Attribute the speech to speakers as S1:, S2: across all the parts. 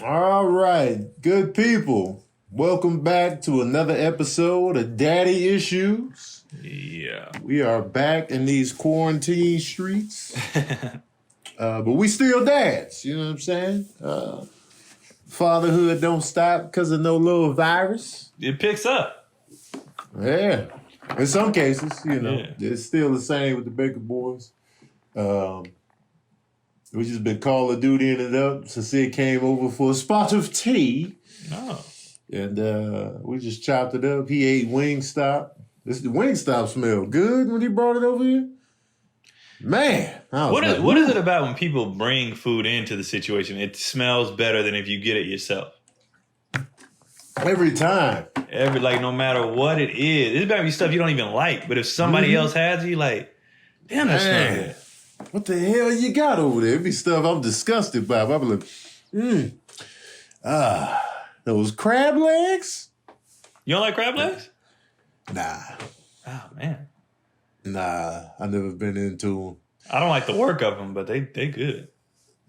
S1: All right, good people. Welcome back to another episode of Daddy Issues.
S2: Yeah.
S1: We are back in these quarantine streets. But we still dads, you know what I'm saying? Fatherhood don't stop because of no little virus.
S2: It picks up.
S1: Yeah. In some cases, it's still the same with the Baker boys. We just been Call of Dutying it up. Cecile came over for a spot of tea.
S2: Oh.
S1: And we just chopped it up. He ate Wingstop. The Wingstop smelled good when he brought it over here. Man.
S2: What is it about when people bring food into the situation? It smells better than if you get it yourself.
S1: Every time.
S2: No matter what it is. It's better be stuff you don't even like. But if somebody else has it, you like, damn, that smells good.
S1: What the hell you got over there? It be stuff I'm disgusted by. I'll be like, those crab legs?
S2: You don't like crab legs?
S1: Nah.
S2: Oh, man.
S1: Nah, I never been into them.
S2: I don't like the work of them, but they good.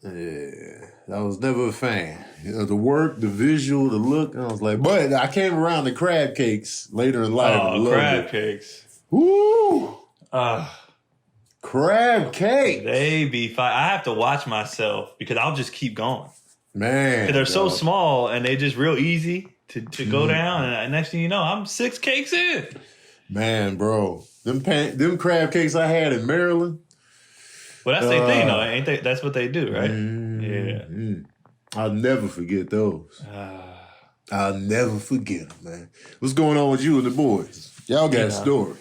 S1: Yeah, I was never a fan. The work, the visual, the look. I was like, but I came around the crab cakes later in life.
S2: Oh, crab cakes.
S1: Woo! Crab cake.
S2: They be fine. I have to watch myself because I'll just keep going.
S1: Man.
S2: They're so small and they just real easy to go down. And next thing you know, I'm 6 cakes in.
S1: Man, bro. Them crab cakes I had in Maryland.
S2: Well, that's their thing, though. Ain't they? That's what they do, right? Yeah.
S1: I'll never forget those. I'll never forget them, man. What's going on with you and the boys? Y'all got stories.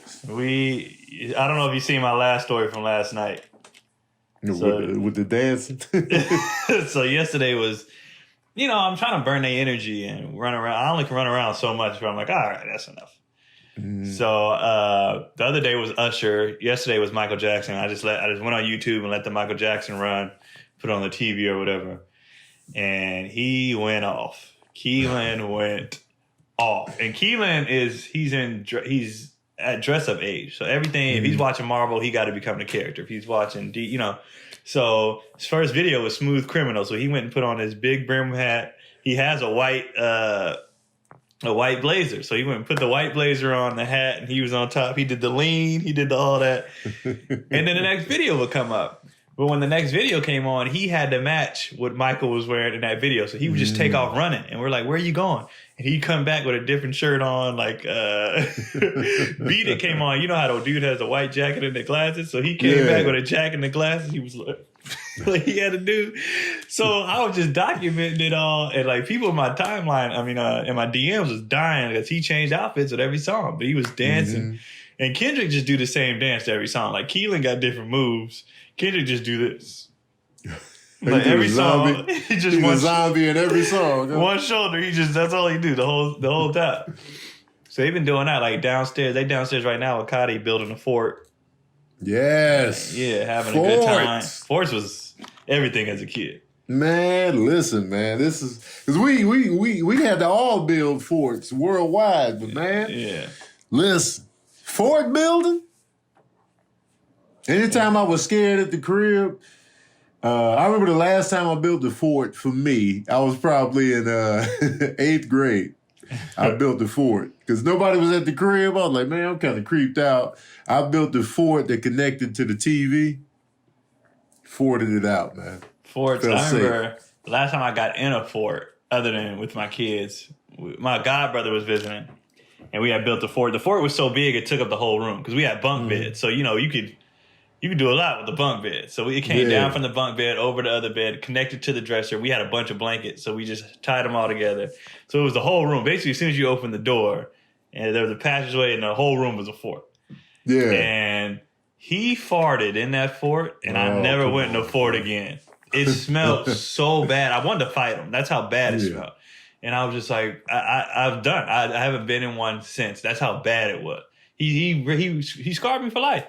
S2: I don't know if you seen my last story from last night.
S1: With the dancing?
S2: So yesterday was, I'm trying to burn their energy and run around. I only can run around so much, but I'm like, all right, that's enough. So the other day was Usher. Yesterday was Michael Jackson. I just went on YouTube and let the Michael Jackson run, put it on the TV or whatever. And he went off. Keon went off. And Keon he's at dress-up age. So everything, if he's watching Marvel, he got to become the character. If he's watching, So his first video was Smooth Criminal. So he went and put on his big brim hat. He has a white blazer. So he went and put the white blazer on, the hat, and he was on top. He did the lean. He did all that. And then the next video would come up. But when the next video came on, he had to match what Michael was wearing in that video. So he would just take off running. And we're like, where are you going? And he'd come back with a different shirt on, like Beat It came on. You know how the dude has a white jacket and the glasses? So he came back with a jacket and the glasses. He was like he had to do. So I was just documenting it all. And like people in my timeline, in my DMs was dying because he changed outfits with every song. But he was dancing. And Kendrick just do the same dance to every song. Like Keelan got different moves. Kendrick just do this. Like every song,
S1: he's a zombie in every song.
S2: One shoulder, that's all he do the whole time. So they've been doing that like downstairs. They downstairs right now with Cotty building a fort.
S1: Yes.
S2: Yeah, having a good time. Forts was everything as a kid.
S1: Man, listen, man. This is because we had to all build forts worldwide, but man, listen, fort building. Anytime I was scared at the crib, I remember the last time I built a fort for me, I was probably in 8th grade. I built the fort because nobody was at the crib. I was like, man, I'm kind of creeped out. I built the fort that connected to the TV, forted it out, man.
S2: Forts, I remember the last time I got in a fort, other than with my kids, my godbrother was visiting, and we had built the fort. The fort was so big, it took up the whole room because we had bunk beds. So, you could do a lot with the bunk bed. So it came down from the bunk bed over the other bed, connected to the dresser. We had a bunch of blankets, so we just tied them all together. So it was the whole room. Basically, as soon as you opened the door, and there was a passageway, and the whole room was a fort. Yeah. And he farted in that fort, and I never went in the fort again. It smelled so bad. I wanted to fight him. That's how bad it smelled. And I was just like, I'm done. I haven't been in one since. That's how bad it was. He scarred me for life.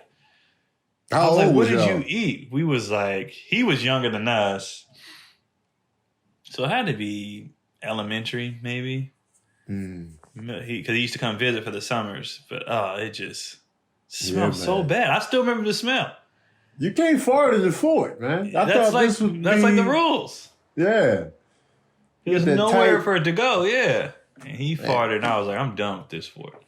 S2: I was like, what did you eat? We was like, he was younger than us. So it had to be elementary, maybe. Because he used to come visit for the summers. But it just smelled so bad. I still remember the smell.
S1: You can't fart in the fort, man.
S2: That's like the rules.
S1: Yeah.
S2: There's
S1: that
S2: nowhere
S1: tight-
S2: for it to go. Yeah, and he farted, and I was like, I'm done with this fort.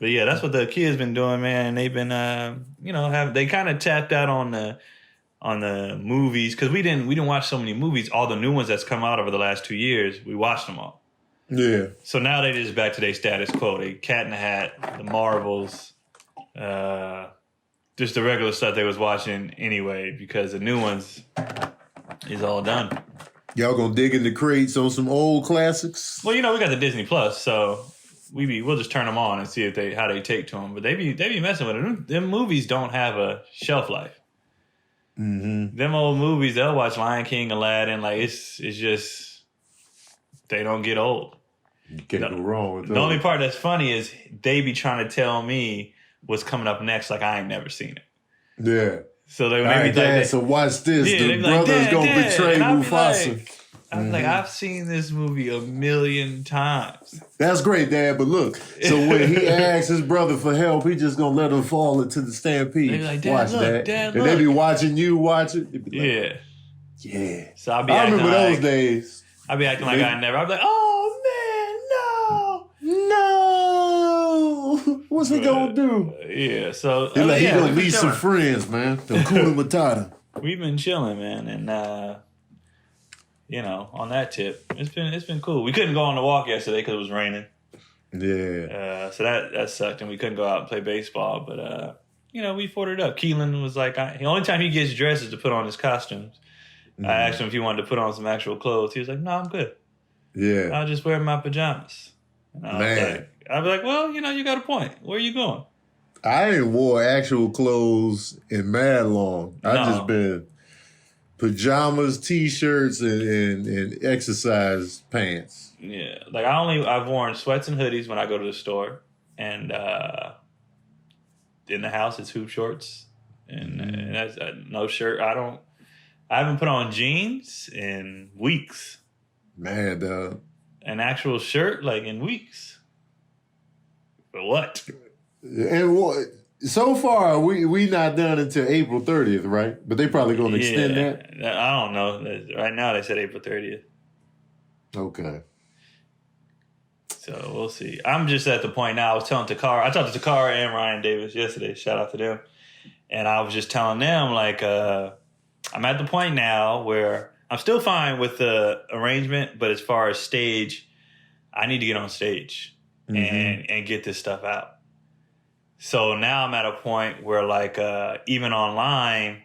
S2: But yeah, that's what the kids been doing, man. They've been, they kind of tapped out on the movies because we didn't watch so many movies. All the new ones that's come out over the last 2 years, we watched them all.
S1: Yeah.
S2: So now they just back to their status quo. They Cat in the Hat, the Marvels, just the regular stuff they was watching anyway because the new ones is all done.
S1: Y'all gonna dig in the crates on some old classics?
S2: Well, we got the Disney Plus, so we'll just turn them on and see how they take to them. But they be messing with it. Them movies don't have a shelf life.
S1: Mm-hmm.
S2: Them old movies, they'll watch Lion King, Aladdin. Like it's just they don't get old.
S1: You can't go wrong with that.
S2: The only part that's funny is they be trying to tell me what's coming up next, like I ain't never seen it.
S1: Yeah.
S2: So they
S1: All right,
S2: be
S1: Dad,
S2: like,
S1: so watch this.
S2: Yeah,
S1: the
S2: they be like,
S1: brother's
S2: "Dad,
S1: gonna
S2: Dad."
S1: betray
S2: And I'll be
S1: Mufasa.
S2: I'm like, I've seen this movie a million times.
S1: That's great, Dad. But look, so when he asks his brother for help, he just gonna let him fall into the stampede.
S2: They be like, "Dad,
S1: watch
S2: look,
S1: that.
S2: Dad,
S1: and they be
S2: look."
S1: watching you watch it. They be like,
S2: Yeah.
S1: yeah.
S2: So I'll be
S1: I
S2: acting
S1: remember those
S2: like
S1: days.
S2: I'll be acting like I never. I'll be like, oh
S1: No. What's he gonna do?
S2: man, no. Yeah. So
S1: He like, he gonna
S2: we've been
S1: meet some
S2: chilling.
S1: friends, man. The Kuna Matata.
S2: We've been chilling, man, and on that tip, it's been cool. We couldn't go on the walk yesterday because it was raining.
S1: Yeah.
S2: So that sucked, and we couldn't go out and play baseball. But we fought it up. Keelan was like, the only time he gets dressed is to put on his costumes. I asked him if he wanted to put on some actual clothes. He was like, "No, I'm good.
S1: Yeah.
S2: I'll just wear my pajamas." And I'd be like, "Well, you got a point. Where are you going?"
S1: I ain't wore actual clothes in mad long. I just been pajamas, t-shirts, and exercise pants.
S2: Yeah, like I've worn sweats and hoodies when I go to the store, and in the house it's hoop shorts and that's no shirt. I haven't put on jeans in weeks.
S1: Man, dog.
S2: An actual shirt like in weeks. For what?
S1: And so far we not done until April 30th, right? But they probably gonna extend that.
S2: I don't know. Right now they said April 30th.
S1: Okay.
S2: So we'll see. I'm just at the point now. I talked to Takara and Ryan Davis yesterday. Shout out to them. And I was just telling them, like, I'm at the point now where I'm still fine with the arrangement, but as far as stage, I need to get on stage and get this stuff out. So now I'm at a point where, like, even online,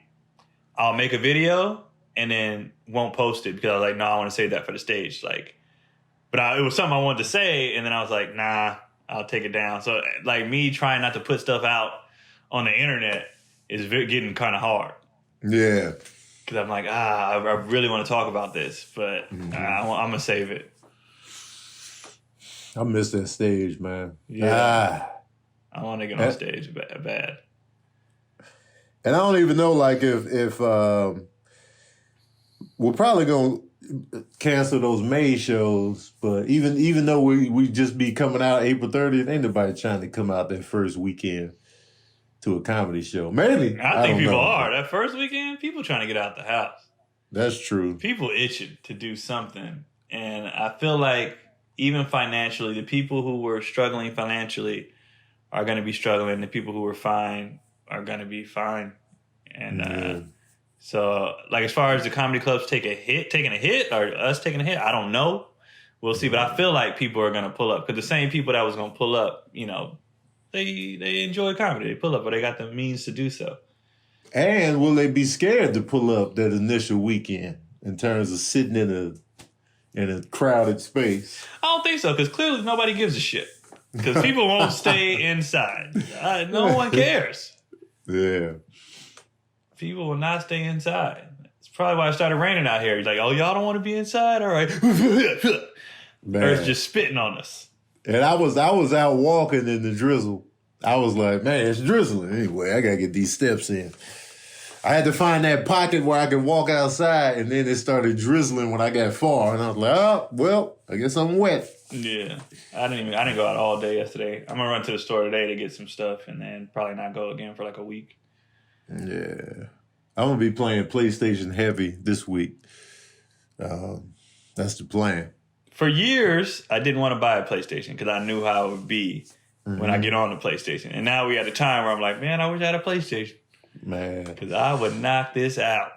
S2: I'll make a video and then won't post it because I was like, no, I want to save that for the stage. Like, but it was something I wanted to say, and then I was like, nah, I'll take it down. So, like, me trying not to put stuff out on the internet is getting kind of hard.
S1: Yeah.
S2: Because I'm like, I really want to talk about this, but I'm going to save it.
S1: I miss that stage, man.
S2: Yeah. I want to get on stage bad.
S1: And I don't even know, like, if we're probably going to cancel those May shows, but even though we just be coming out April 30th, ain't nobody trying to come out that first weekend to a comedy show. Maybe.
S2: I think people are. That first weekend, people trying to get out the house.
S1: That's true.
S2: People itching to do something. And I feel like even financially, the people who were struggling financially are going to be struggling. The people who were fine are going to be fine. And so, like, as far as the comedy clubs taking a hit, or us taking a hit, I don't know. We'll see. But I feel like people are going to pull up. Because the same people that was going to pull up, they enjoy comedy. They pull up, but they got the means to do so.
S1: And will they be scared to pull up that initial weekend in terms of sitting in a crowded space?
S2: I don't think so, because clearly nobody gives a shit. Because people won't stay inside. No one cares.
S1: Yeah.
S2: People will not stay inside. It's probably why it started raining out here. He's like, oh, y'all don't want to be inside? All right. Earth's just spitting on us.
S1: And I was out walking in the drizzle. I was like, man, it's drizzling. Anyway, I got to get these steps in. I had to find that pocket where I could walk outside, and then it started drizzling when I got far. And I was like, oh, well, I guess I'm wet.
S2: Yeah. I didn't go out all day yesterday. I'm going to run to the store today to get some stuff and then probably not go again for like a week.
S1: Yeah. I'm going to be playing PlayStation heavy this week. That's the plan.
S2: for years, I didn't want to buy a PlayStation because I knew how it would be when I get on the PlayStation. And now we at a time where I'm like, man, I wish I had a PlayStation.
S1: Man.
S2: Because I would knock this out.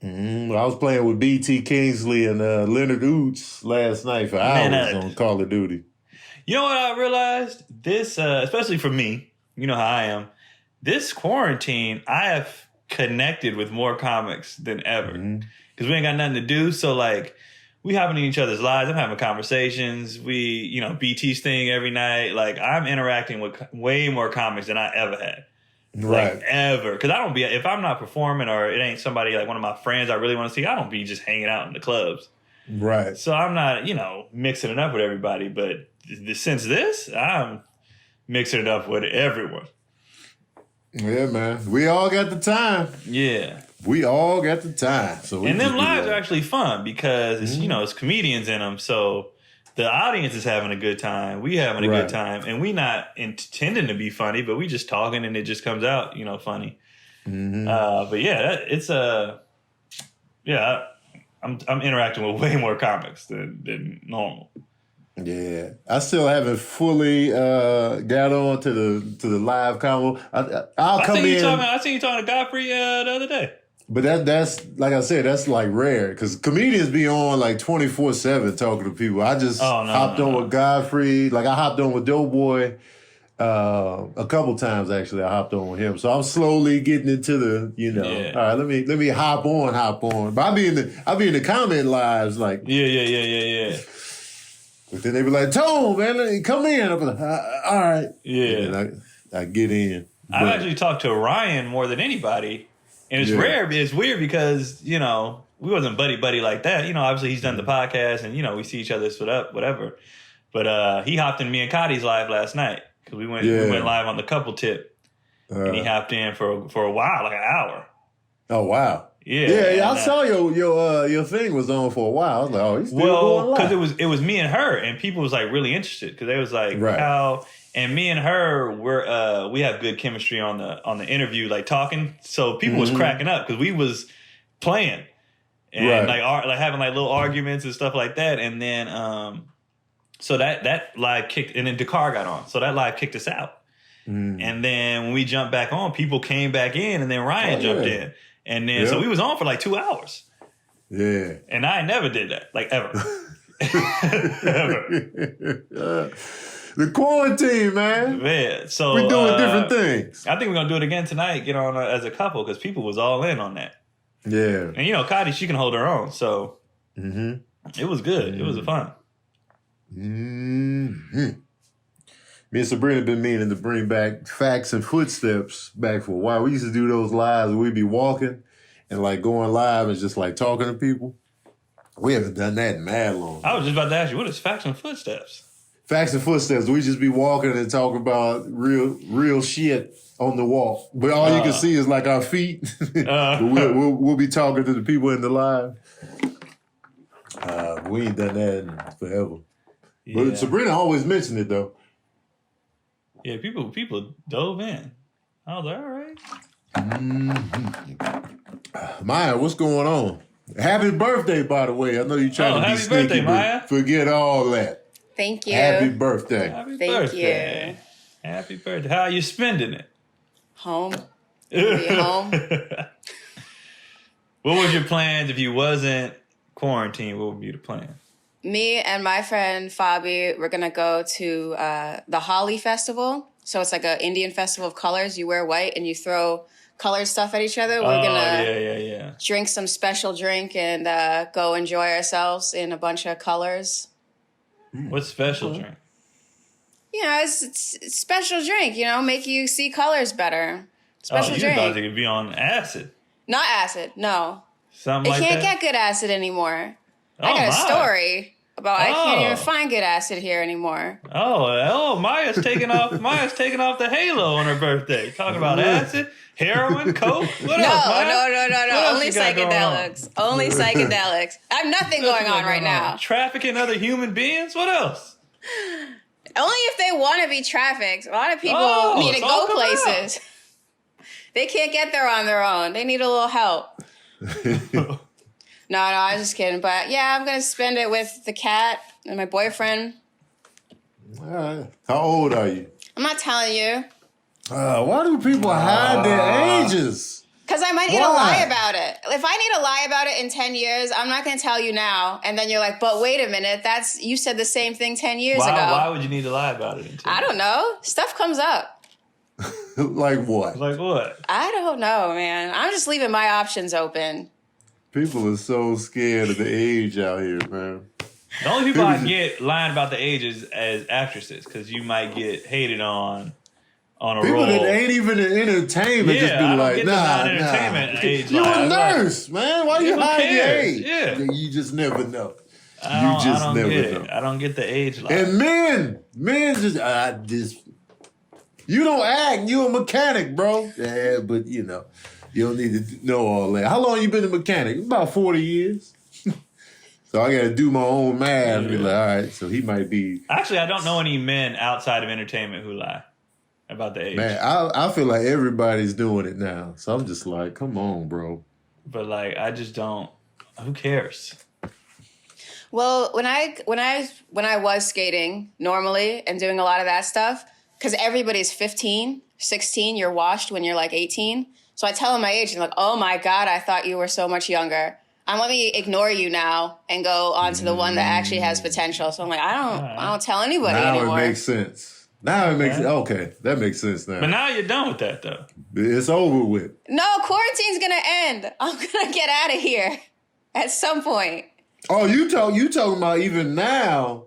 S1: I was playing with BT Kingsley and Leonard Oots last night for hours on Call of Duty.
S2: You know what I realized? This, especially for me, you know how I am, this quarantine, I have connected with more comics than ever. Because we ain't got nothing to do. So, like, we hopping in each other's lives. I'm having conversations. We, BT's thing every night. Like, I'm interacting with way more comics than I ever had.
S1: Right.
S2: Like, ever. Because I don't be, if I'm not performing or it ain't somebody like one of my friends I really want to see, I don't be just hanging out in the clubs.
S1: Right.
S2: So I'm not, mixing it up with everybody. But since this, I'm mixing it up with everyone.
S1: Yeah, man. We all got the time.
S2: Yeah.
S1: We all got the time. So
S2: and them lives are actually fun because it's, it's comedians in them. So the audience is having a good time. We having a good time. And we not intending to be funny, but we just talking and it just comes out, funny. But yeah, I'm interacting with way more comics than normal.
S1: Yeah, I still haven't fully got on to the live combo. I'll come in.
S2: I seen you talking to Godfrey the other day.
S1: But that's like I said, that's like rare because comedians be on like 24/7 talking to people. I just hopped on with Godfrey. Like I hopped on with Doughboy a couple times actually. I hopped on with him, so I'm slowly getting into the All right, let me hop on. But I be in the comment lives like
S2: yeah.
S1: But then they be like, Tone, man, come in. I'm like, all right.
S2: Yeah.
S1: And I get in.
S2: I've actually talked to Ryan more than anybody. And it's rare. It's weird because, we wasn't buddy like that. Obviously he's done the podcast and, we see each other split up, whatever. But he hopped in me and Cotty's live last night because we went live on the couple tip. And he hopped in for a while, like an hour.
S1: Oh, wow. Yeah. I saw your thing was on for a while. I was like, oh, he's still going live.
S2: Because it was me and her, and people was like really interested because they was like, how. And me and her, we have good chemistry on the interview, like talking. So people was cracking up because we was playing and like having like little arguments and stuff like that. And then so that live kicked, and then Dakar got on, so that live kicked us out. And then when we jumped back on, people came back in, and then Ryan jumped in. And then, so we was on for like 2 hours.
S1: Yeah.
S2: And I never did that, like ever. Ever.
S1: The quarantine, man.
S2: Man, so
S1: we're doing different things.
S2: I think we're going to do it again tonight, get on as a couple, because people was all in on that.
S1: Yeah.
S2: And, Cotty, she can hold her own. So it was good. It was fun.
S1: Me and Sabrina been meaning to bring back Facts and Footsteps back for a while. We used to do those lives where we'd be walking and like going live and just like talking to people. We haven't done that in mad long.
S2: I was just about to ask you, what is Facts and Footsteps?
S1: Facts and Footsteps. We just be walking and talking about real shit on the walk. But all you can see is like our feet. We'll be talking to the people in the live. We ain't done that in forever. Yeah. But Sabrina always mentioned it though.
S2: Yeah, people dove in. I was like, all right.
S1: Maya, what's going on? Happy birthday, by the way. I know you're trying to be sneaky, birthday, Maya.
S3: Forget all that.
S4: Thank you.
S1: Happy birthday.
S2: Happy
S4: Thank
S2: birthday.
S4: you.
S2: Happy birthday. How are you spending it?
S4: Home. Be home.
S2: What was your plans if you wasn't quarantined? What would be the plan?
S4: Me and my friend Fabi, we're going to go to the Holi Festival. So it's like an Indian festival of colors. You wear white and you throw colored stuff at each other. We're going to drink some special drink and go enjoy ourselves in a bunch of colors.
S2: What special drink?
S4: It's special drink, make you see colors better. Special drink.
S2: You thought it could be on acid.
S4: Not acid, no.
S2: Something like that?
S4: It can't get good acid anymore. I got a story about I can't even find good acid here anymore.
S2: Maya's taking off the halo on her birthday. Talking about acid, heroin, coke. What else, Maya?
S4: No. Only psychedelics. Only psychedelics. I have nothing going on right now.
S2: Trafficking other human beings? What else?
S4: Only if they want to be trafficked. A lot of people need to go places. They can't get there on their own. They need a little help. No, I'm just kidding. But yeah, I'm gonna spend it with the cat and my boyfriend.
S1: All right. How old are you?
S4: I'm not telling you.
S1: Why do people hide their ages?
S4: Because I might need to lie about it. If I need to lie about it in 10 years, I'm not going to tell you now. And then you're like, but wait a minute, you said the same thing 10 years ago.
S2: Why would you need to lie about it in 10 years?
S4: I don't know. Stuff comes up.
S1: Like what?
S2: Like what?
S4: I don't know, man. I'm just leaving my options open.
S1: People are so scared of the age out here, man.
S2: The only people I get lying about the age is as actresses, because you might get hated on a
S1: people
S2: role.
S1: That ain't even in entertainment just be like,
S2: entertainment age.
S1: You're a nurse, man. Why you hiding your age?
S2: Yeah.
S1: You just never know.
S2: I don't get it. I don't get the age lie.
S1: And men just, you don't act. You a mechanic, bro. Yeah, but you don't need to know all that. How long you been a mechanic? About 40 years. So I got to do my own math and be like, all right, so he might be.
S2: Actually, I don't know any men outside of entertainment who lie about the age.
S1: Man, I feel like everybody's doing it now. So I'm just like, come on, bro.
S2: But like, I just don't. Who cares?
S4: Well, when I was skating normally and doing a lot of that stuff, because everybody's 15, 16, you're washed when you're like 18. So I tell them my age and like, oh my God, I thought you were so much younger. Let me ignore you now and go on to the one that actually has potential. So I'm like, I don't tell anybody anymore.
S1: Now it makes sense. Okay, that makes sense now.
S2: But now you're done with that though.
S1: It's over with.
S4: No, quarantine's gonna end. I'm gonna get out of here at some point.
S1: Oh, you talking about even now?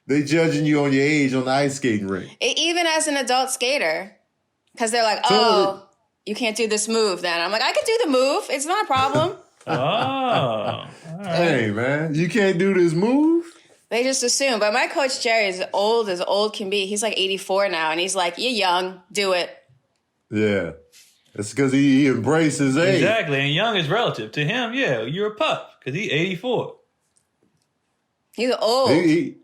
S1: They judging you on your age on the ice skating rink.
S4: Even as an adult skater, because they're like, you can't do this move. Then I'm like, I can do the move. It's not a problem.
S2: Right.
S1: Hey, man, you can't do this move?
S4: They just assume. But my coach, Jerry, is old as old can be. He's like 84 now, and he's like, you're young. Do it.
S1: Yeah. It's because he embraces age.
S2: Exactly, and young is relative. To him, yeah, you're a pup, because he's 84.
S4: He's old.
S1: He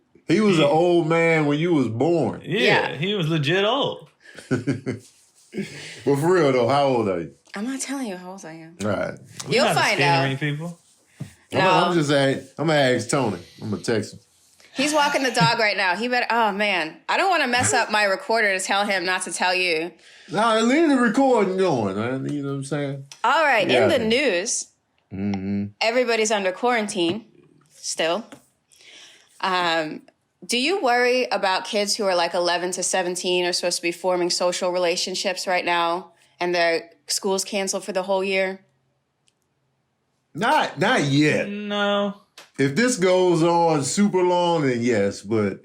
S1: was an old man when you was born.
S2: Yeah, he was legit old.
S1: But for real, though, how old are you?
S4: I'm not telling you how old I am.
S1: All right.
S4: You'll find out.
S2: Any people?
S4: No.
S1: I'm going to ask Tony. I'm going to text him.
S4: He's walking the dog right now. Oh, man. I don't want to mess up my recorder to tell him not to tell you.
S1: No, leave the recording going, man. You know what I'm saying?
S4: All right. In the news, everybody's under quarantine still. Do you worry about kids who are like 11 to 17 are supposed to be forming social relationships right now and their school's canceled for the whole year?
S1: Not yet.
S2: No.
S1: If this goes on super long, then yes. But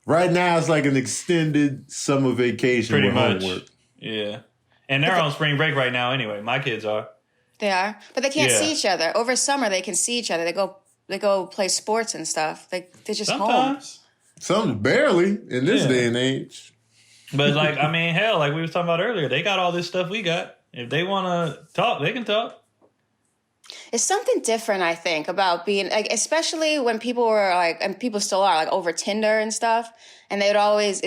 S1: right now, it's like an extended summer vacation
S2: Pretty
S1: with
S2: much.
S1: homework.
S2: Yeah. And they're on spring break right now anyway. My kids are.
S4: They are. But they can't see each other. Over summer, they can see each other. They go play sports and stuff. They're just
S2: Sometimes.
S4: home.
S1: Some barely in this day and age.
S2: But like, I mean, hell, like we were talking about earlier, they got all this stuff we got. If they want to talk, they can talk.
S4: It's something different, I think, about being, like, especially when people were like, and people still are, like, over Tinder and stuff, and they would always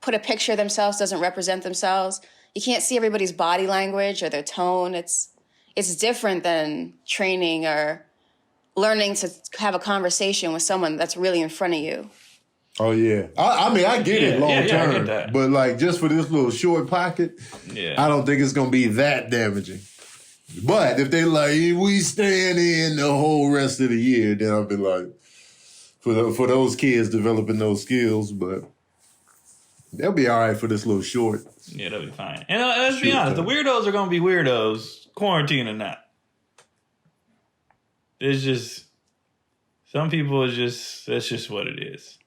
S4: put a picture of themselves, doesn't represent themselves. You can't see everybody's body language or their tone. It's different than training or learning to have a conversation with someone that's really in front of you.
S1: Oh, yeah. I mean, I get it long term.
S2: I get that.
S1: But, like, just for this little short pocket, I don't think it's going to be that damaging. But if they like, we staying in the whole rest of the year, then I'll be like, for those kids developing those skills, but they'll be all right for this little short.
S2: Yeah, they'll be fine. And let's be honest, the weirdos are going to be weirdos, quarantine or not. It's just, some people that's just what it is.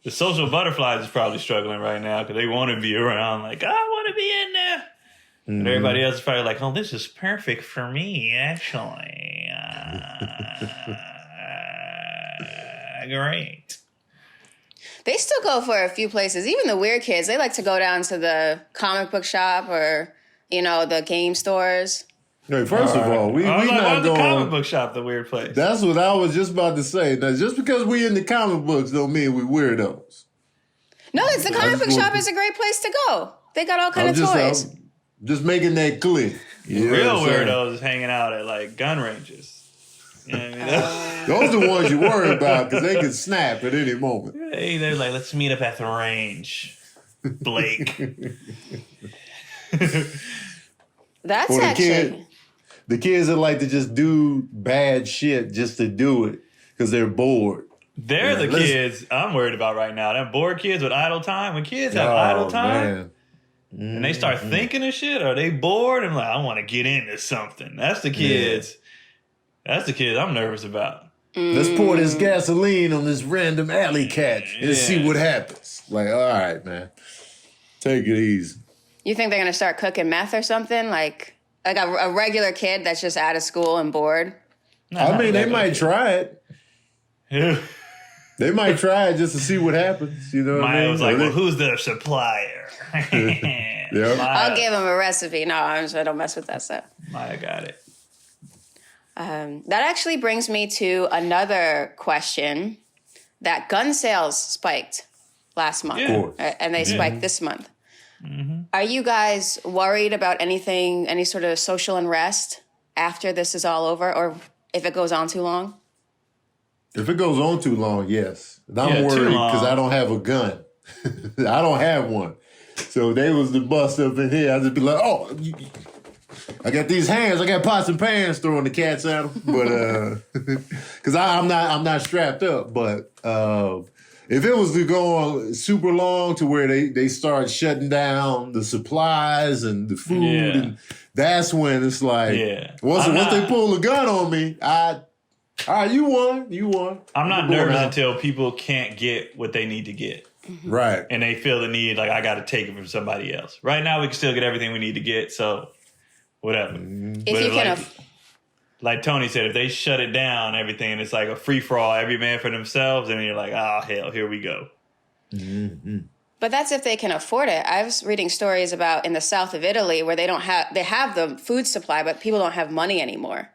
S2: The social butterflies is probably struggling right now because they want to be around, like, I want to be in there. And everybody else is probably like, oh, this is perfect for me, actually. Great.
S4: They still go for a few places. Even the weird kids, they like to go down to the comic book shop or, the game stores.
S1: Hey, first of all, we not going...
S2: the comic book shop, the weird place.
S1: That's what I was just about to say. Now, just because we in the comic books don't mean we weirdos.
S4: No, it's the comic book shop is a great place to go. They got all kinds of toys.
S1: Just making that clear.
S2: Real weirdos hanging out at like gun ranges. You know what I mean?
S1: Those are the ones you worry about because they can snap at any moment.
S2: Hey, they're like, let's meet up at the range, Blake.
S4: That's
S1: Or
S4: actually...
S1: the kids that like to just do bad shit just to do it because they're bored.
S2: They're the kids I'm worried about right now. Them bored kids with idle time. When kids have idle time and they start thinking of shit, are they bored and like, I want to get into something? That's the kids. Yeah. That's the kids I'm nervous about.
S1: Let's pour this gasoline on this random alley cat and see what happens. Like, all right, man. Take it easy.
S4: You think they're going to start cooking meth or something? Like a regular kid that's just out of school and bored?
S1: I mean, they might try it.
S2: Yeah.
S1: They might try it just to see what happens. You know what I mean?
S2: Maya was like, well, who's the supplier?
S1: Yep.
S4: I'll give them a recipe. No, I don't mess with that stuff.
S2: Maya got it.
S4: That actually brings me to another question. That gun sales spiked last month. And they spiked this month. Mm-hmm. Are you guys worried about anything, any sort of social unrest after this is all over, or if it goes on too long?
S1: If it goes on too long, yes. I'm worried because I don't have a gun. I don't have one. So if they was to bust up in here, I'd just be like, oh, I got these hands. I got pots and pans throwing the cats at them. But because I'm not strapped up. But if it was to go on super long to where they start shutting down the supplies and the food, and that's when it's like, once they pull a gun on me, all right, you won.
S2: I'm not nervous until people can't get what they need to get.
S1: Right.
S2: And they feel the need, like, I got to take it from somebody else. Right now, we can still get everything we need to get, so whatever.
S4: If you can...
S2: Like Tony said, if they shut it down, everything, and it's like a free-for-all, every man for themselves, and you're like, oh, hell, here we go. Mm-hmm.
S4: But that's if they can afford it. I was reading stories about in the south of Italy where they have the food supply, but people don't have money anymore.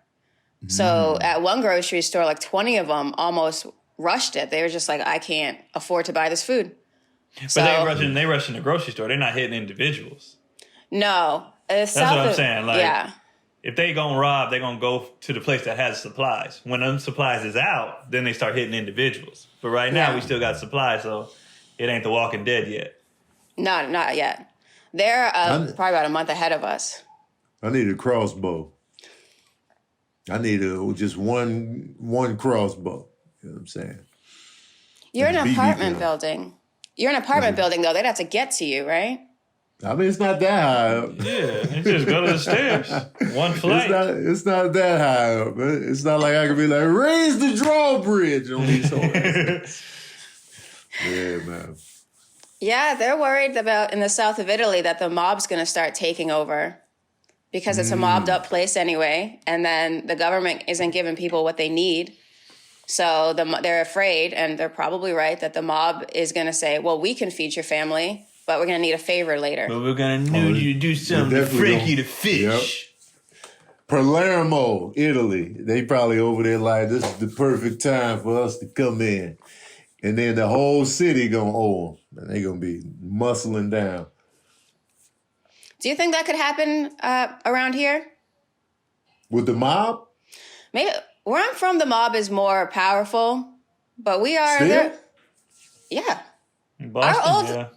S4: So at one grocery store, like 20 of them almost rushed it. They were just like, I can't afford to buy this food.
S2: But they rush in the grocery store. They're not hitting individuals.
S4: No.
S2: That's what I'm saying. Like, if they gonna rob, they're gonna go to the place that has supplies. When them supplies is out, then they start hitting individuals. But right now, we still got supplies, so it ain't the Walking Dead yet. No, not yet.
S4: They're probably about a month ahead of us.
S1: I need a crossbow. I need just one crossbow. You know what I'm saying?
S4: You're in an apartment building. You're in an apartment building, though. They'd have to get to you, right?
S1: I mean, it's not that high up.
S2: Yeah, you just go to the stairs. One flight.
S1: It's not that high up. It's not like I could be like, raise the drawbridge on these horses. Yeah, man.
S4: Yeah, they're worried about in the south of Italy that the mob's going to start taking over. Because it's a mobbed up place anyway, and then the government isn't giving people what they need. So they're afraid, and they're probably right, that the mob is going to say, well, we can feed your family, but we're going to need a favor later.
S2: But we're going to need you to do something to freak you to fish.
S1: Yep. Palermo, Italy. They probably over there like, this is the perfect time for us to come in. And then the whole city going to owe them. And they're going to be muscling down.
S4: Do you think that could happen around here?
S1: With the mob?
S4: Maybe where I'm from, the mob is more powerful, but we are
S1: there.
S4: Yeah.
S2: In Boston,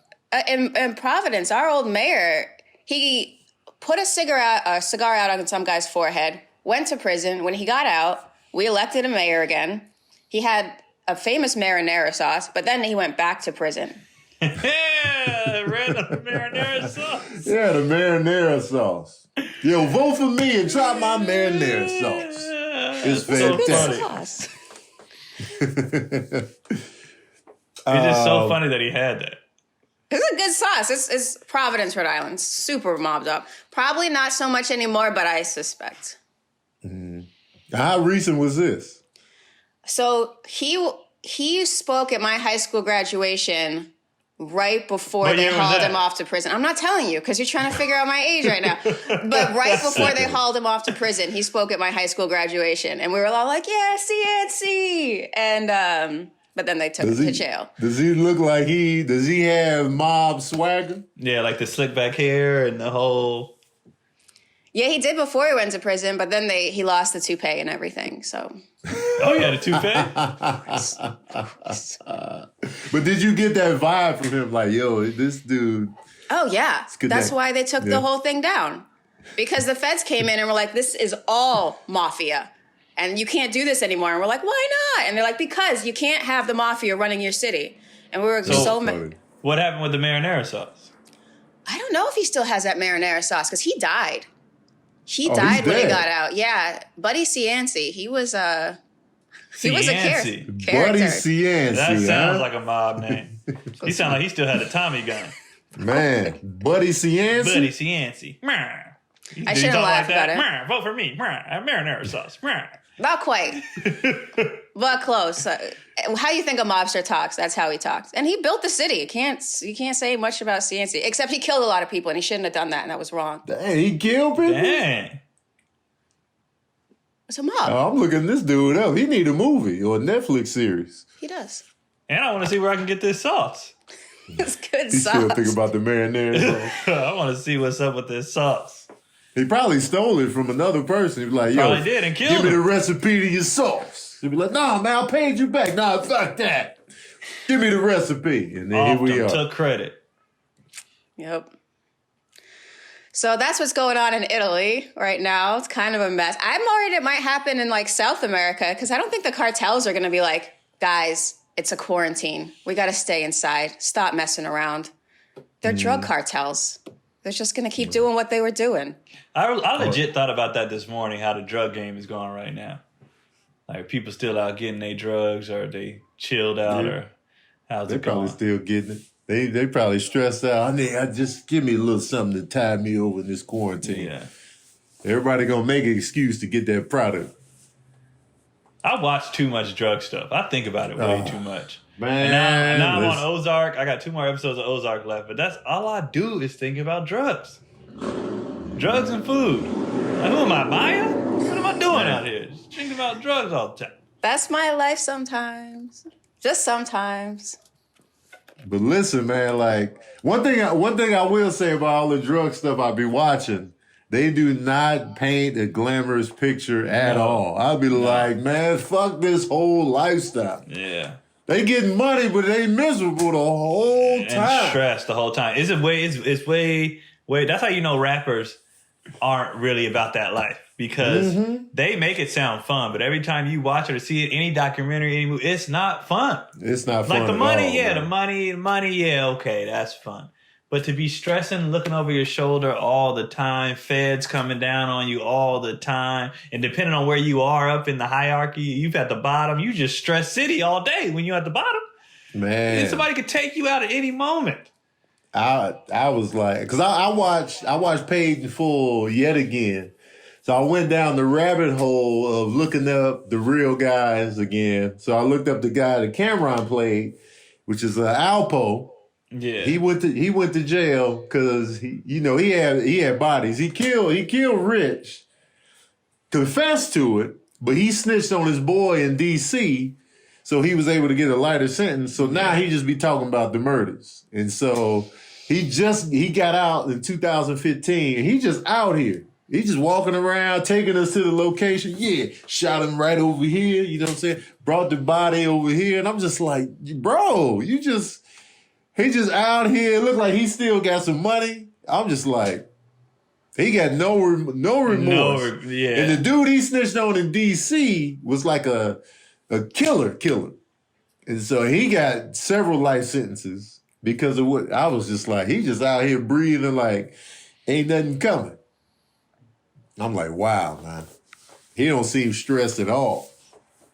S4: in Providence, our old mayor, he put a cigar out on some guy's forehead, went to prison. When he got out, we elected a mayor again. He had a famous marinara sauce, but then he went back to prison.
S2: Yeah, random marinara sauce.
S1: Yeah, the marinara sauce. Yo, vote for me and try my marinara sauce. It's fantastic.
S2: It's just so funny that he had that.
S4: It's a good sauce. It's Providence, Rhode Island. Super mobbed up. Probably not so much anymore, but I suspect.
S1: How recent was this?
S4: So he spoke at my high school graduation right before they hauled him off to prison. I'm not telling you because you're trying to figure out my age right now. But right before they hauled him off to prison, he spoke at my high school graduation. And we were all like, yeah, CNC. And but then they took him to jail.
S1: Does he look like does he have mob swagger?
S2: Yeah, like the slick back hair and the whole...
S4: Yeah, he did before he went to prison, but then he lost the toupee and everything. So.
S2: Oh, he had a toupee?
S1: But did you get that vibe from him? Like, yo, this dude.
S4: Oh, yeah. That's why they took the whole thing down. Because the feds came in and were like, this is all mafia. And you can't do this anymore. And we're like, why not? And they're like, because you can't have the mafia running your city. And we were so mad.
S2: What happened with the marinara sauce?
S4: I don't know if he still has that marinara sauce because he died. He died when he got out. Yeah, Buddy Cianci. He was a character.
S1: Buddy Cianci.
S2: That sounds like a mob name. He sounded like he still had a Tommy gun.
S1: Man, Buddy Cianci.
S2: Buddy Cianci.
S4: I shouldn't laugh about it.
S2: Vote for me. Marinara sauce.
S4: Not quite, but close. How you think a mobster talks? That's how he talks. And he built the city. You can't say much about Cianci, except he killed a lot of people, and he shouldn't have done that, and that was wrong.
S1: Dang, he killed people?
S2: Dang.
S4: It's a mob.
S1: Oh, I'm looking this dude up. He need a movie or a Netflix series.
S4: He does.
S2: And I want to see where I can get this sauce.
S4: It's good
S1: He's
S4: sauce.
S1: still thinking about the marinara.
S2: I want to see what's up with this sauce.
S1: He probably stole it from another person. He'd be like, yo,
S2: probably did and killed
S1: give me
S2: him.
S1: the recipe to your sauce. He'd be like, nah, man, I paid you back. Nah, fuck that. Give me the recipe. And then here we are.
S2: Took credit.
S4: Yep. So that's what's going on in Italy right now. It's kind of a mess. I'm worried it might happen in like South America because I don't think the cartels are going to be like, guys, it's a quarantine. We got to stay inside. Stop messing around. They're drug cartels. They're just going to keep doing what they were doing.
S2: I legit thought about that this morning, how the drug game is going right now. Like, people still out getting their drugs, or they chilled out, or how's it going?
S1: They probably still getting it. They probably stressed out. I just give me a little something to tide me over in this quarantine.
S2: Yeah. Everybody
S1: going to make an excuse to get that product.
S2: I watch too much drug stuff. I think about it way too much.
S1: Man,
S2: and now I'm on Ozark. I got 2 more episodes of Ozark left, but that's all I do is think about drugs. Drugs and food. Like, who am I, Maya? What am I doing out here? Just thinking about drugs all the time.
S4: That's my life sometimes. Just sometimes.
S1: But listen, man, like one thing I will say about all the drug stuff I be watching, they do not paint a glamorous picture at all. I'll be like, man, fuck this whole lifestyle.
S2: Yeah.
S1: They getting money, but they miserable the whole time.
S2: And stressed the whole time. It's way. That's how you know rappers aren't really about that life. Because they make it sound fun, but every time you watch it or see it, any documentary, any movie, it's not fun.
S1: It's not fun.
S2: Like the money,
S1: all,
S2: the money, yeah, okay, that's fun. But to be stressing, looking over your shoulder all the time, feds coming down on you all the time, and depending on where you are up in the hierarchy, you've at the bottom, you just stress city all day when you're at the bottom.
S1: Man.
S2: And somebody could take you out at any moment.
S1: I was like, because I watched Paid in Full yet again. So I went down the rabbit hole of looking up the real guys again. So I looked up the guy that Cameron played, which is Alpo.
S2: Yeah,
S1: he went to jail because he had bodies. He killed Rich, confessed to it, but he snitched on his boy in D.C. So he was able to get a lighter sentence. So now he just be talking about the murders, and so he got out in 2015, and he just out here. He just walking around, taking us to the location. Yeah, shot him right over here. You know what I'm saying? Brought the body over here. And I'm just like, bro, he just out here. Look like he still got some money. I'm just like, he got no remorse.
S2: Yeah.
S1: And the dude he snitched on in D.C. was like a killer. And so he got several life sentences because of what I was just like, he just out here breathing like ain't nothing coming. I'm like, wow, man. He don't seem stressed at all.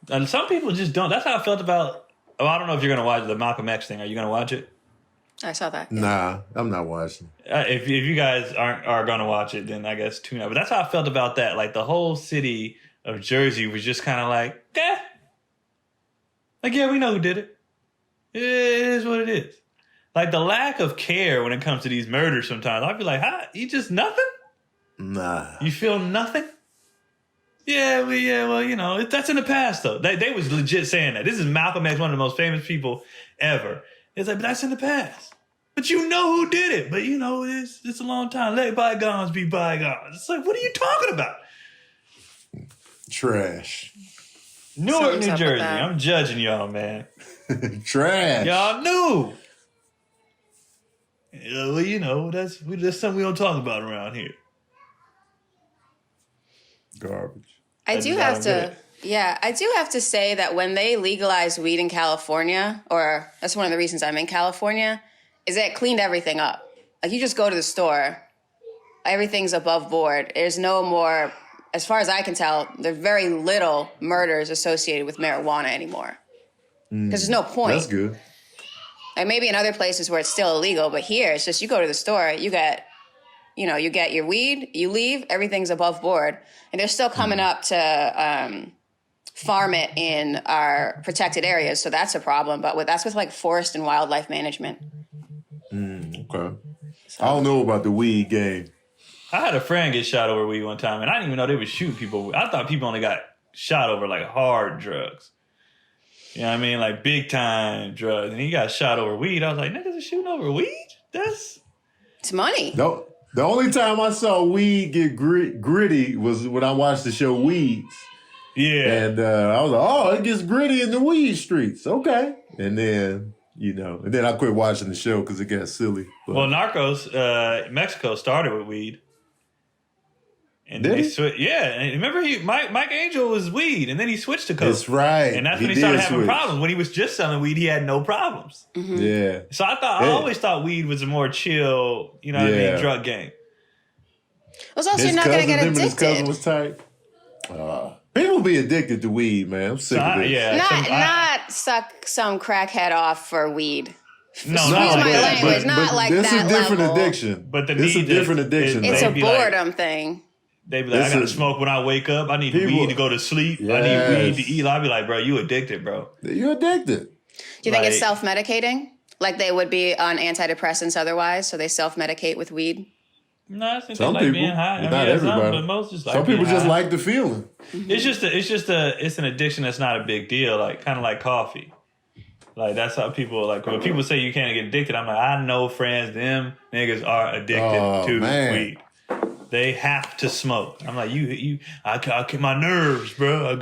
S2: And some people just don't. That's how I felt about, I don't know if you're going to watch the Malcolm X thing. Are you going to watch it?
S4: I saw that. Yeah.
S1: Nah, I'm not watching.
S2: If you guys are going to watch it, then I guess tune out. But that's how I felt about that. Like, the whole city of Jersey was just kind of like, like, yeah, we know who did it. It is what it is. Like, the lack of care when it comes to these murders sometimes. I'd be like, you just nothing?
S1: Nah.
S2: You feel nothing? Yeah, well, that's in the past, though. They was legit saying that. This is Malcolm X, one of the most famous people ever. It's like, but that's in the past. But you know who did it. But you know, it's a long time. Let bygones be bygones. It's like, what are you talking about?
S1: Trash.
S2: Newark, New Jersey. I'm judging y'all, man.
S1: Trash.
S2: Y'all knew. Well, you know, that's something we don't talk about around here.
S1: Garbage.
S4: I do have to say that when they legalized weed in California, or that's one of the reasons I'm in California, is that it cleaned everything up. Like, you just go to the store, everything's above board. There's no more, as far as I can tell, there's very little murders associated with marijuana anymore. Because there's no point.
S1: That's good.
S4: And maybe in other places where it's still illegal, but here it's just you go to the store, you get your weed, you leave, everything's above board. And they're still coming up to farm it in our protected areas, so that's a problem. But that's with like forest and wildlife management.
S1: Okay. I don't know about the weed game.
S2: I had a friend get shot over weed one time, and I didn't even know they would shoot people. I thought people only got shot over like hard drugs. You know what I mean? Like big time drugs. And he got shot over weed. I was like, niggas are shooting over weed?
S4: It's money.
S1: No, the only time I saw weed get gritty was when I watched the show Weeds.
S2: Yeah.
S1: And I was like, oh, it gets gritty in the weed streets. Okay. And then, and then I quit watching the show because it got silly. But,
S2: well, Narcos, Mexico started with weed. And
S1: did
S2: he? Yeah. And remember, Mike Angel was weed, and then he switched to coke.
S1: That's right.
S2: And that's when he started having problems. When he was just selling weed, he had no problems.
S4: Mm-hmm.
S1: Yeah.
S2: So I always thought weed was a more chill, drug game.
S4: It was also you're not going to get addicted.
S1: His cousin was tight. People be addicted to weed, man. I'm sick of it.
S2: Yeah,
S4: not suck some crackhead off for weed.
S2: No,
S4: not like
S1: this
S4: that
S1: is a different
S4: level.
S1: addiction.
S2: But
S1: it's a different addiction.
S4: It's a boredom thing.
S2: They be like, I gotta smoke when I wake up. I need weed to go to sleep.
S1: Yes.
S2: I need weed to eat. I'll be like, bro, you addicted, bro.
S1: You're addicted.
S4: Do you think it's self-medicating? Like they would be on antidepressants otherwise, so they self-medicate with weed?
S2: No, I think
S1: some
S2: they like
S1: people,
S2: being high.
S1: not everybody.
S2: But most just like
S1: some people just
S2: high.
S1: like the feeling.
S2: It's an addiction that's not a big deal. Like kind of like coffee. Like that's how people like when people say you can't get addicted. I'm like, I know friends, them niggas are addicted to weed. They have to smoke. I'm like, I can't, my nerves, bro.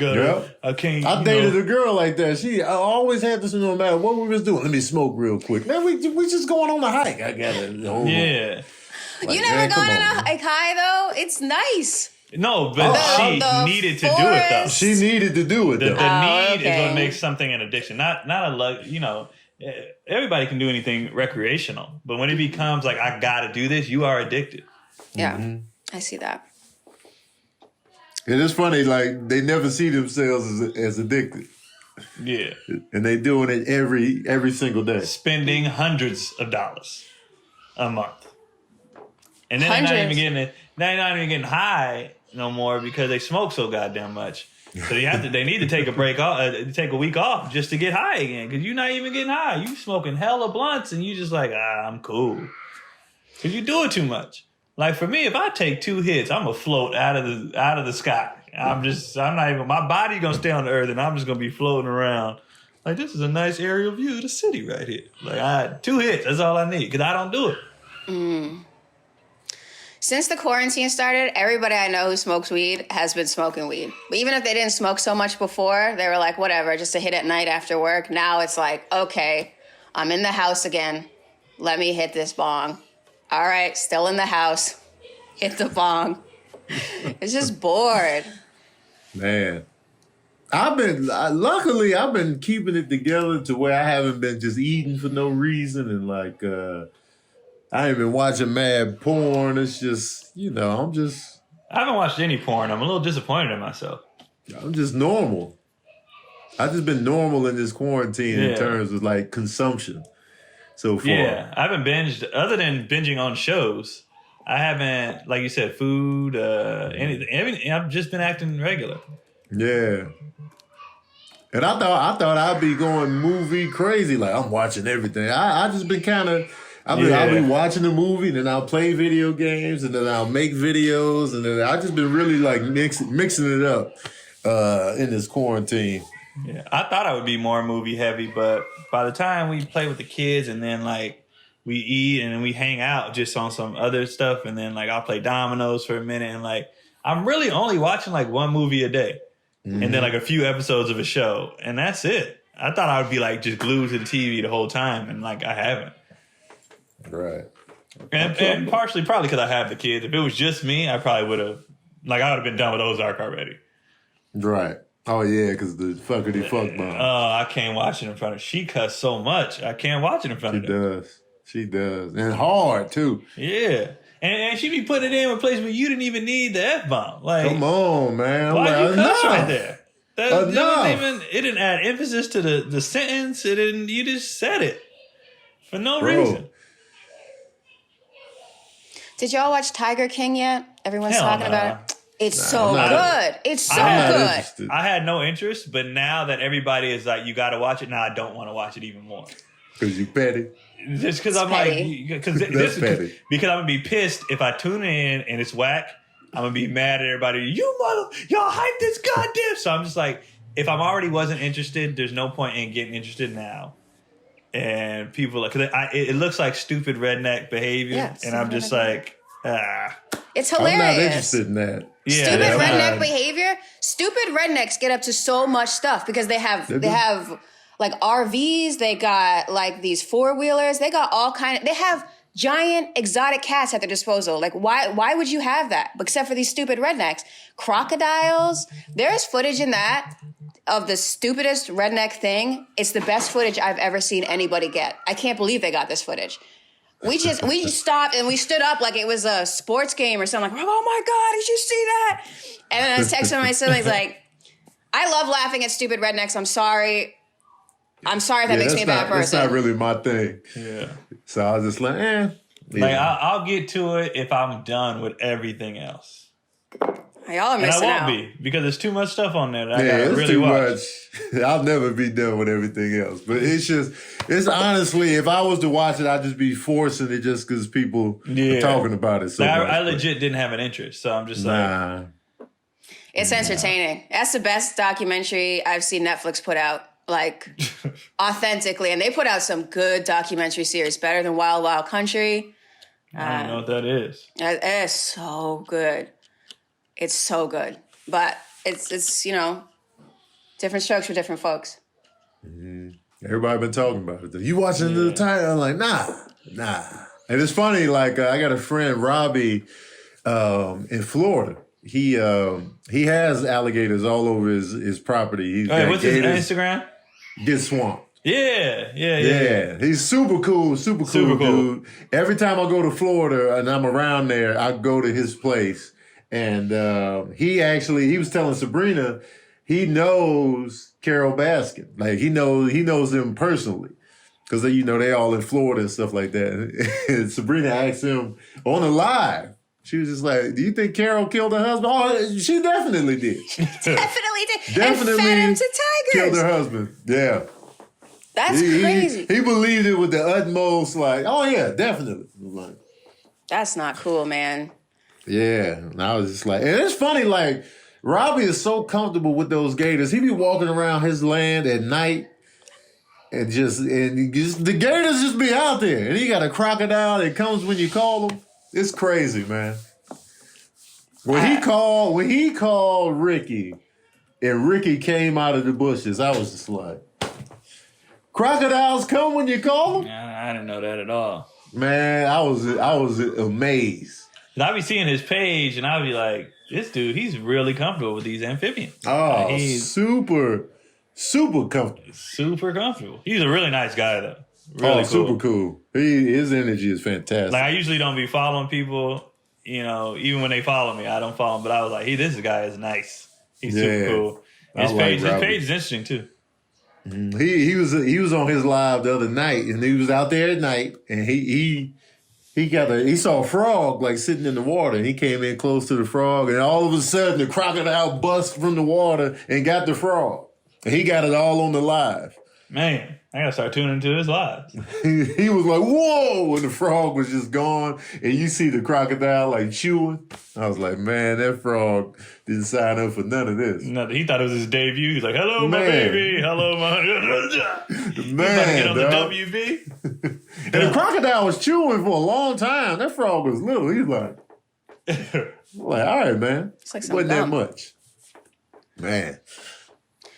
S2: I can't.
S1: I dated a girl like that. I always had this, no matter what we was doing. Let me smoke real quick. Man, we just going on a hike. I got it.
S2: Yeah.
S4: Like, you never gone on a hike high though? It's nice.
S2: No, but she needed to do it though.
S1: She needed to do it though.
S2: The need is what makes something an addiction. Not a luck. Everybody can do anything recreational, but when it becomes like I got to do this, you are addicted.
S4: Yeah, I see that.
S1: It is funny. Like they never see themselves as addicted.
S2: Yeah,
S1: and they doing it every single day,
S2: spending hundreds of dollars a month. And then they're not even getting high no more because they smoke so goddamn much. So they need to take a break off, take a week off just to get high again. Because you're not even getting high. You smoking hella blunts and you just like, I'm cool. Because you do it too much. Like for me, if I take 2 hits, I'm gonna float out of the sky. I'm not even, my body gonna stay on the earth and I'm just gonna be floating around. Like this is a nice aerial view of the city right here. Like 2 hits, that's all I need. Because I don't do it.
S4: Since the quarantine started, everybody I know who smokes weed has been smoking weed. But even if they didn't smoke so much before, they were like, whatever, just a hit at night after work. Now it's like, okay, I'm in the house again. Let me hit this bong. All right, still in the house. Hit the bong. It's just bored.
S1: Man. Luckily, I've been keeping it together to where I haven't been just eating for no reason and like, I ain't been watching mad porn. It's just, I
S2: haven't watched any porn. I'm a little disappointed in myself.
S1: I'm just normal. I've just been normal in this quarantine in terms of like consumption so far.
S2: Yeah, I haven't binged, other than binging on shows. I haven't, like you said, food, anything. I've just been acting regular.
S1: Yeah. And I thought I'd be going movie crazy. Like I'm watching everything. I just been kind of... I'll be watching a movie, and then I'll play video games, and then I'll make videos, and then I've just been really like mixing it up in this quarantine.
S2: Yeah, I thought I would be more movie heavy, but by the time we play with the kids and then like we eat and then we hang out just on some other stuff. And then like I'll play dominoes for a minute. And like I'm really only watching like one movie a day. Mm-hmm. And then like a few episodes of a show. And that's it. I thought I would be like just glued to the TV the whole time. And like I haven't.
S1: Right.
S2: And partially probably because I have the kids. If it was just me, I probably would have, like I would have been done with Ozark already.
S1: Right. Oh, yeah, because the fuckity fuck mom.
S2: Oh, I can't watch it in front of her. She cuss so much. I can't watch it in front of her.
S1: She does. And hard, too.
S2: Yeah. And she be putting it in a place where you didn't even need the F-bomb. Like,
S1: come on, man.
S2: Why'd you cuss right there?
S1: Enough.
S2: It didn't add emphasis to the sentence. It didn't. You just said it for no reason.
S4: Did y'all watch Tiger King yet? Everyone's talking about it. It's so good. It's so good.
S2: I had no interest, but now that everybody is like, you got to watch it, now I don't want to watch it even more.
S1: Because you petty.
S2: Just because I'm petty. Because I'm going to be pissed if I tune in and it's whack. I'm going to be mad at everybody. Y'all hype this goddamn. So I'm just like, if I'm already wasn't interested, there's no point in getting interested now. And people like, because it looks like stupid redneck behavior. And I'm just like,
S4: It's hilarious.
S1: I'm not interested in that.
S4: Yeah, stupid redneck behavior. Stupid rednecks get up to so much stuff because they have like RVs. They got like these 4-wheelers. They got all they have giant exotic cats at their disposal. Like why would you have that? Except for these stupid rednecks. Crocodiles. There's footage in that of the stupidest redneck thing. It's the best footage I've ever seen anybody get. I can't believe they got this footage. We stopped and we stood up like it was a sports game or something. Like, oh my God, did you see that? And then I was texting my siblings like, I love laughing at stupid rednecks. I'm sorry. I'm sorry if that makes me a bad person.
S1: That's not really my thing.
S2: Yeah.
S1: So I was just like, Yeah.
S2: Like I'll get to it if I'm done with everything else.
S4: Y'all are missing out.
S2: And I won't be because there's too much stuff on there that I gotta really watch.
S1: Much. I'll never be done with everything else. But it's honestly, if I was to watch it, I'd just be forcing it just because people are talking about it so much.
S2: I legit didn't have an interest, so I'm just like...
S4: It's entertaining. That's the best documentary I've seen Netflix put out, like, authentically. And they put out some good documentary series, better than Wild Wild Country.
S2: I don't know what that is.
S4: It's so good. It's so good. But it's different strokes for different folks.
S1: Mm-hmm. Everybody been talking about it. You watching the title? I'm like, nah. And it's funny, like, I got a friend, Robbie, in Florida. He has alligators all over his property.
S2: What's his Instagram?
S1: Get Swamped.
S2: Yeah.
S1: He's super cool dude. Every time I go to Florida and I'm around there, I go to his place. And he was telling Sabrina, he knows Carol Baskin. Like he knows them personally. Because they all in Florida and stuff like that. And Sabrina asked him on the live. She was just like, do you think Carol killed her husband? Oh, she definitely did.
S4: Definitely did.
S1: Definitely
S4: and fed him to tigers.
S1: Killed her husband. Yeah.
S4: That's crazy.
S1: He believed it with the utmost, like, oh yeah, definitely. Like,
S4: that's not cool, man.
S1: Yeah. And I was just like, and it's funny, like, Robbie is so comfortable with those gators. He be walking around his land at night and the gators just be out there. And he got a crocodile that comes when you call him. It's crazy, man. When he called Ricky and Ricky came out of the bushes, I was just like, crocodiles come when you call them?
S2: I didn't know that at all.
S1: Man, I was amazed.
S2: I be seeing his page and I be like, this dude, he's really comfortable with these amphibians.
S1: Oh, he's super comfortable.
S2: Super comfortable. He's a really nice guy, though. Really cool.
S1: Super cool. His energy is fantastic.
S2: Like, I usually don't be following people, even when they follow me, I don't follow them. But I was like, this guy is nice. He's super cool. His page is interesting, too.
S1: Mm-hmm. He was on his live the other night, and he was out there at night, and he saw a frog like sitting in the water, and he came in close to the frog, and all of a sudden the crocodile bust from the water and got the frog. And he got it all on the live.
S2: Man, I gotta start tuning into his lives.
S1: He was like, whoa, and the frog was just gone, and you see the crocodile like chewing. I was like, man, that frog didn't sign up for none of this.
S2: Nothing. He thought it was his debut. He's like, hello, my baby. Hello, my...
S1: Man,
S2: he's about to get on the WB.
S1: And the crocodile was chewing for a long time. That frog was little. He was like, all right, man.
S4: It's like
S1: it wasn't
S4: gum.
S1: that much. Man.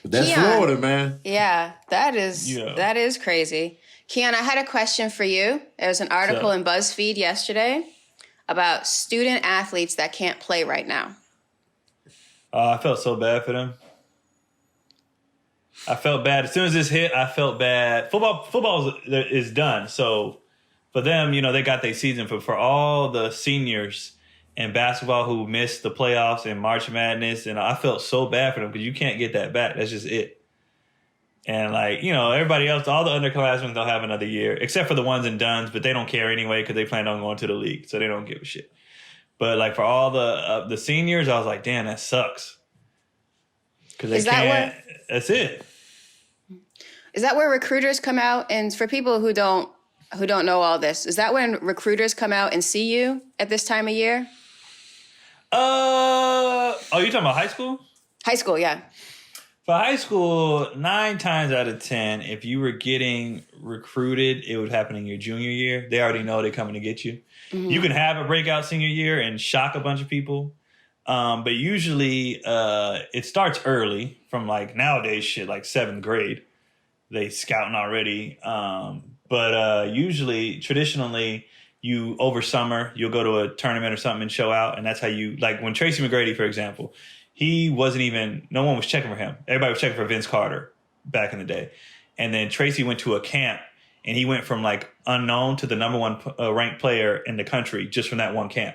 S1: But that's
S4: Keon.
S1: Florida, man.
S4: Yeah, that is crazy. Keon, I had a question for you. There was an article in BuzzFeed yesterday about student athletes that can't play right now.
S2: I felt so bad for them. I felt bad. As soon as this hit, I felt bad. Football is done. So for them, they got their season. For all the seniors in basketball who missed the playoffs and March Madness, and I felt so bad for them because you can't get that back. That's just it. And everybody else, all the underclassmen, they'll have another year, except for the ones and dones, but they don't care anyway because they plan on going to the league, so they don't give a shit. But for all the seniors, I was like, damn, that sucks. Because they can't. That's it.
S4: Is that where recruiters come out? And for people who don't know all this, is that when recruiters come out and see you at this time of year?
S2: Oh, you talking about high school?
S4: High school, yeah.
S2: For high school, 9 times out of 10, if you were getting recruited, it would happen in your junior year. They already know they're coming to get you. Mm-hmm. You can have a breakout senior year and shock a bunch of people. But usually it starts early from nowadays shit, 7th grade. They scouting already. But usually, traditionally, you over summer, you'll go to a tournament or something and show out. And that's how you, when Tracy McGrady, for example, he wasn't even, no one was checking for him. Everybody was checking for Vince Carter back in the day. And then Tracy went to a camp and he went from unknown to the number 1 ranked player in the country just from that one camp.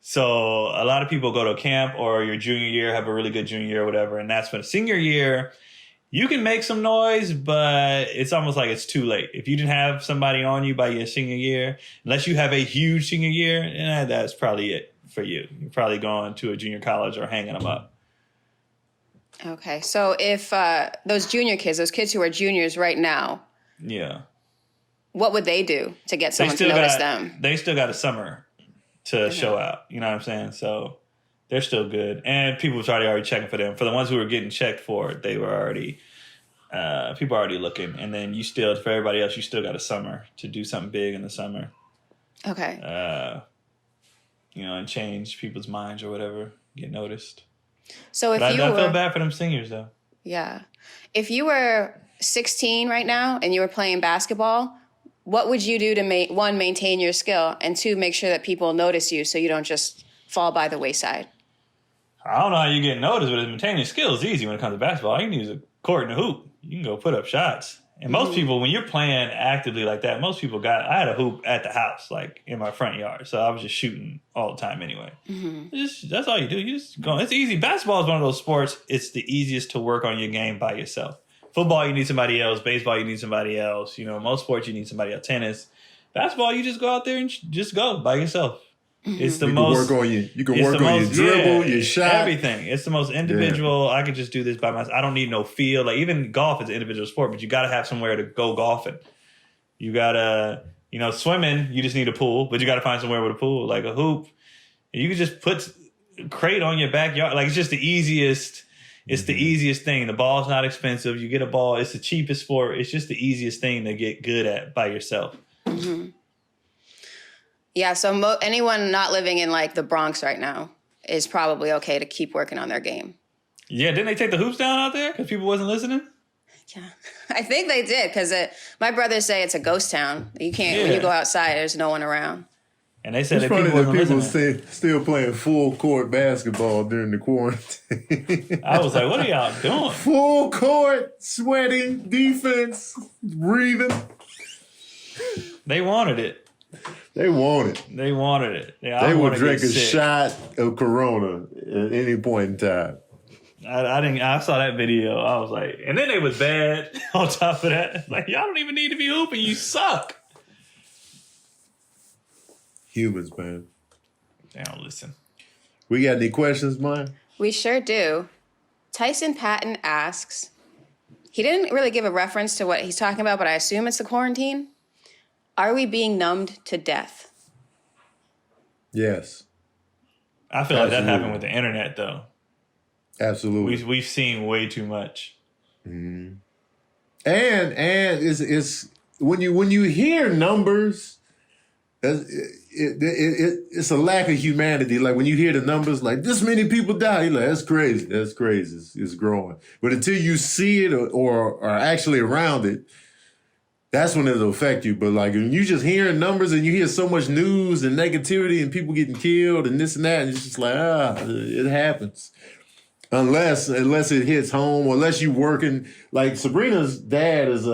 S2: So a lot of people go to a camp or your junior year, have a really good junior year or whatever. And that's when senior year, you can make some noise, but it's almost like it's too late. If you didn't have somebody on you by your senior year, unless you have a huge senior year, that's probably it for you. You're probably going to a junior college or hanging them up.
S4: Okay. So if those kids who are juniors right now,
S2: yeah, what
S4: would they do to get someone to notice them?
S2: They still got a summer to show out. You know what I'm saying? So they're still good. And people were already checking for them. For the ones who were getting checked for, they were already, people are already looking. And then for everybody else, you still got a summer to do something big in the summer.
S4: Okay.
S2: And change people's minds or whatever, get noticed.
S4: So I
S2: feel bad for them seniors, though.
S4: Yeah. If you were 16 right now and you were playing basketball, what would you do to, maintain your skill, and 2, make sure that people notice you so you don't just fall by the wayside?
S2: I don't know how you get noticed, but maintaining skill is easy when it comes to basketball. All you need is a court and a hoop. You can go put up shots. And most people, when you're playing actively like that, most people I had a hoop at the house, in my front yard. So I was just shooting all the time anyway. Mm-hmm. That's all you do. You just go. It's easy. Basketball is one of those sports. It's the easiest to work on your game by yourself. Football, you need somebody else. Baseball, you need somebody else. Most sports, you need somebody else. Tennis. Basketball, you just go out there and just go by yourself. Mm-hmm. It's the most.
S1: You can work on your dribble, your shot.
S2: Everything. It's the most individual. Yeah. I could just do this by myself. I don't need no field. Even golf is an individual sport, but you got to have somewhere to go golfing. You got to, swimming, you just need a pool, but you got to find somewhere with a pool, like a hoop. And you can just put a crate on your backyard. It's just the easiest. It's the easiest thing. The ball's not expensive. You get a ball. It's the cheapest sport. It's just the easiest thing to get good at by yourself.
S4: Mm-hmm. Yeah, so anyone not living in the Bronx right now is probably okay to keep working on their game.
S2: Yeah, didn't they take the hoops down out there because people wasn't listening?
S4: Yeah, I think they did because my brothers say it's a ghost town. You can't, when you go outside, there's no one around.
S2: And they said
S1: it's funny that people still playing full court basketball during the quarantine.
S2: I was like, what are y'all doing?
S1: Full court, sweating, defense, breathing.
S2: They wanted it.
S1: They wanted
S2: it. Yeah,
S1: they would drink a shot of Corona at any point in time.
S2: I saw that video. I was like, and then they was bad on top of that. Y'all don't even need to be hooping. You suck.
S1: Humans, man.
S2: They don't listen.
S1: We got any questions, Maya?
S4: We sure do. Tyson Patton asks, he didn't really give a reference to what he's talking about, but I assume it's the quarantine. Are we being numbed to death?
S1: Yes.
S2: I feel like that happened with the internet, though.
S1: Absolutely.
S2: We've seen way too much.
S1: Mm-hmm. And when you hear numbers, it's a lack of humanity. Like when you hear the numbers, like this many people die, you're like, that's crazy. That's crazy. It's growing. But until you see it or are actually around it, that's when it'll affect you. But like when you just hearing numbers and you hear so much news and negativity and people getting killed and this and that, and it's just like, it happens. Unless it hits home, or unless you working, like Sabrina's dad is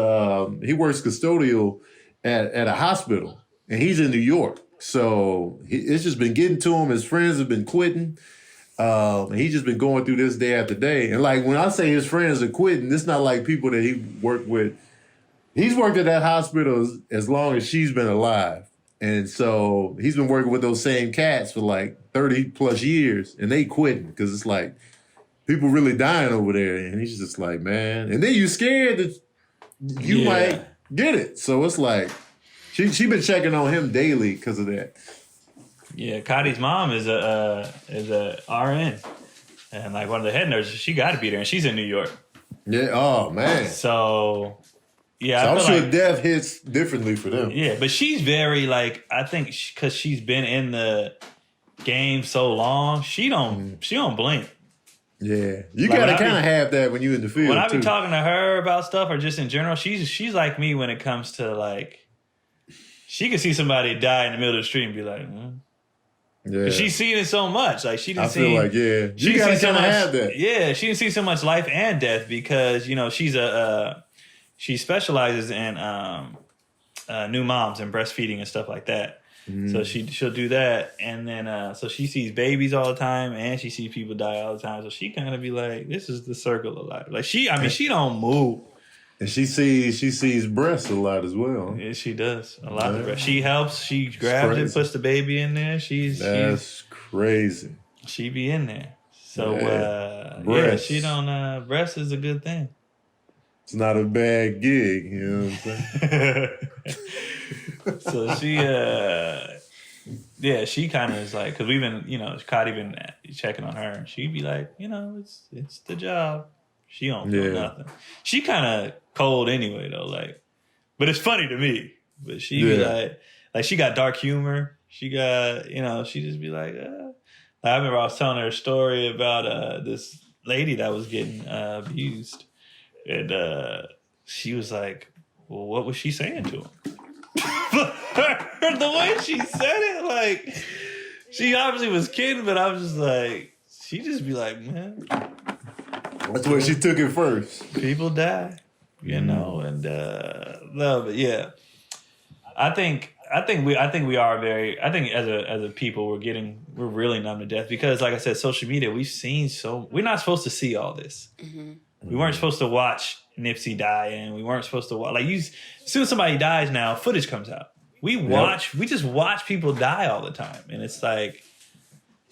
S1: he works custodial at a hospital, and he's in New York. So it's just been getting to him. His friends have been quitting. And he's just been going through this day after day. And like when I say his friends are quitting, it's not like people that he worked with. He's worked at that hospital as long as she's been alive. And so he's been working with those same cats for like 30 plus years, and they quitting because it's like, people really dying over there, and he's just like, man. And then you scared that you might get it. So it's like, she been checking on him daily because of that.
S2: Yeah, Cotty's mom is a RN, and like one of the head nurses. She got to be there, and she's in New York.
S1: Yeah. Oh man.
S2: So yeah,
S1: so I'm sure like, death hits differently for them.
S2: Yeah, but she's very like, I think because she's been in the game so long, she don't blink.
S1: Yeah, you gotta kind of have that when you in the field.
S2: When I be talking to her about stuff or just in general, she's like me when it comes to like, she can see somebody die in the middle of the street and be like, yeah, she's seen it so much. Like she didn't see. I feel like you gotta kind of have that. Yeah, she didn't see so much life and death because she specializes in new moms and breastfeeding and stuff like that. So she'll do that, and then so she sees babies all the time, and she sees people die all the time. So she kind of be like, "This is the circle of life." Like she don't move,
S1: and she sees breasts a lot as well.
S2: Yeah, she does a lot of breasts. She helps. She grabs it, puts the baby in there. That's
S1: crazy.
S2: She be in there. So she don't. Breast is a good thing.
S1: It's not a bad gig, you know what I'm saying?
S2: So she kind of is like, because we've been, Cotty been checking on her, and she'd be like, it's the job. She don't feel nothing. She kind of cold anyway, though, like, but it's funny to me. But she be like she got dark humor. She got, she just be like, I remember I was telling her a story about this lady that was getting abused, and she was like, well, what was she saying to him? The way she said it, like, she obviously was kidding, but I was just like, she just be like, man.
S1: That's where she took it first.
S2: People die, and no, but yeah. I think we are very, I think as a people, we're really numb to death because, like I said, social media, we're not supposed to see all this. Mm-hmm. We weren't supposed to watch Nipsey die, and we weren't supposed to watch, like, as soon as somebody dies now, footage comes out. We just watch people die all the time. And it's like,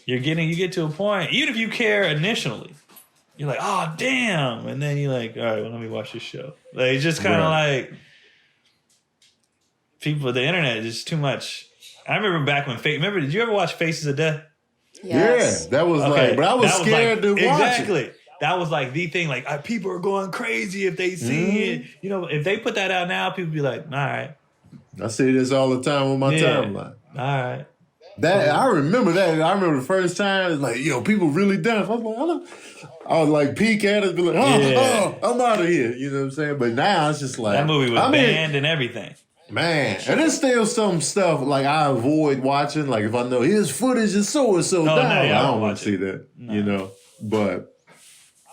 S2: you get to a point, even if you care initially, you're like, oh, damn. And then you're like, all right, well, let me watch this show. Like, it's just kind of like, people, the internet is just too much. I remember back when, did you ever watch Faces of Death?
S1: Yes. Yeah, that was like, but I was scared to watch it.
S2: Exactly. That was like the thing. Like, people are going crazy if they see it. If they put that out now, people be like, all right.
S1: I see this all the time on my timeline.
S2: All right.
S1: I remember that. I remember the first time, it's like, people really done. I was like, peek at it, be like, I'm out of here. You know what I'm saying? But now it's just like,
S2: that movie was banned and everything.
S1: Man, and there's still some stuff like I avoid watching. Like if I know his footage is so and so down, I don't want to see that. No. But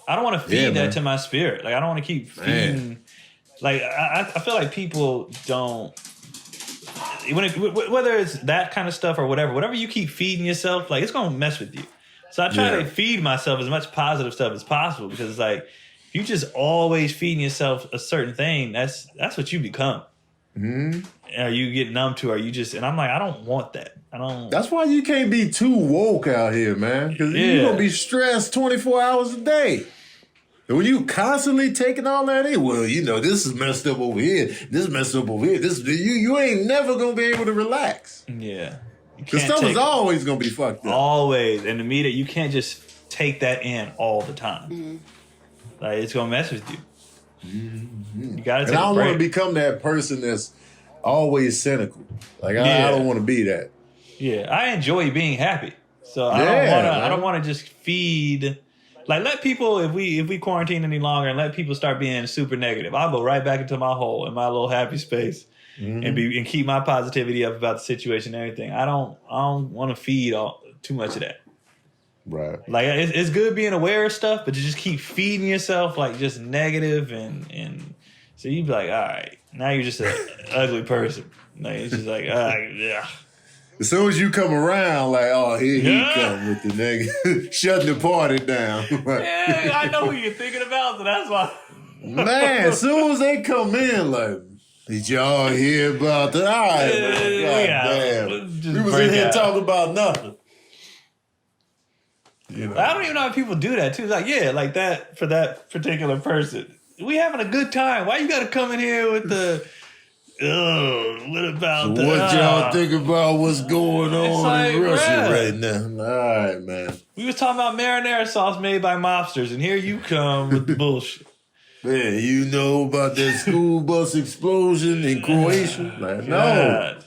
S2: I don't want to feed that to my spirit. Like I don't want to keep feeding. Like I feel like people don't. Whether it's that kind of stuff or whatever you keep feeding yourself, like it's gonna mess with you. So I try to feed myself as much positive stuff as possible because it's like if you just always feeding yourself a certain thing, that's what you become. Mm-hmm. Are you get numb to? Are you just? And I'm like, I don't want that. I don't.
S1: That's why you can't be too woke out here, man. Because you're gonna be stressed 24 hours a day. And when you constantly taking all that in, well, this is messed up over here. This is messed up over here. You ain't never gonna be able to relax.
S2: Yeah,
S1: because stuff is always gonna be fucked up.
S2: Always, and the media, you can't just take that in all the time. Mm-hmm. Like it's gonna mess with you. You gotta take
S1: And I don't
S2: a
S1: want to
S2: break.
S1: become that person that's always cynical. Like I don't want to be that.
S2: Yeah, I enjoy being happy, so I don't want to just feed. Like, let people, if we quarantine any longer and let people start being super negative, I'll go right back into my hole in my little happy space and keep my positivity up about the situation and everything. I don't want to feed too much of that.
S1: Right.
S2: Like, it's good being aware of stuff, but you just keep feeding yourself like just negative and so you be like, all right, now you're just an ugly person. Like, it's just like, yeah.
S1: As soon as you come around, like, oh, here he come with the negative, shutting the party down.
S2: Yeah, I know who you're thinking about, so that's why.
S1: Man, as soon as they come in, like, did y'all hear about that? All right, man. God damn. We was in here talking about nothing. You know.
S2: I don't even know how people do that, too. It's like, yeah, like that for that particular person. We having a good time. Why you got to come in here with the... what about
S1: so what y'all think about what's going on
S2: like,
S1: in Russia right now? All right, man.
S2: We was talking about marinara sauce made by mobsters, and here you come with the bullshit.
S1: Man, you know about that school bus explosion in Croatia? Like, no.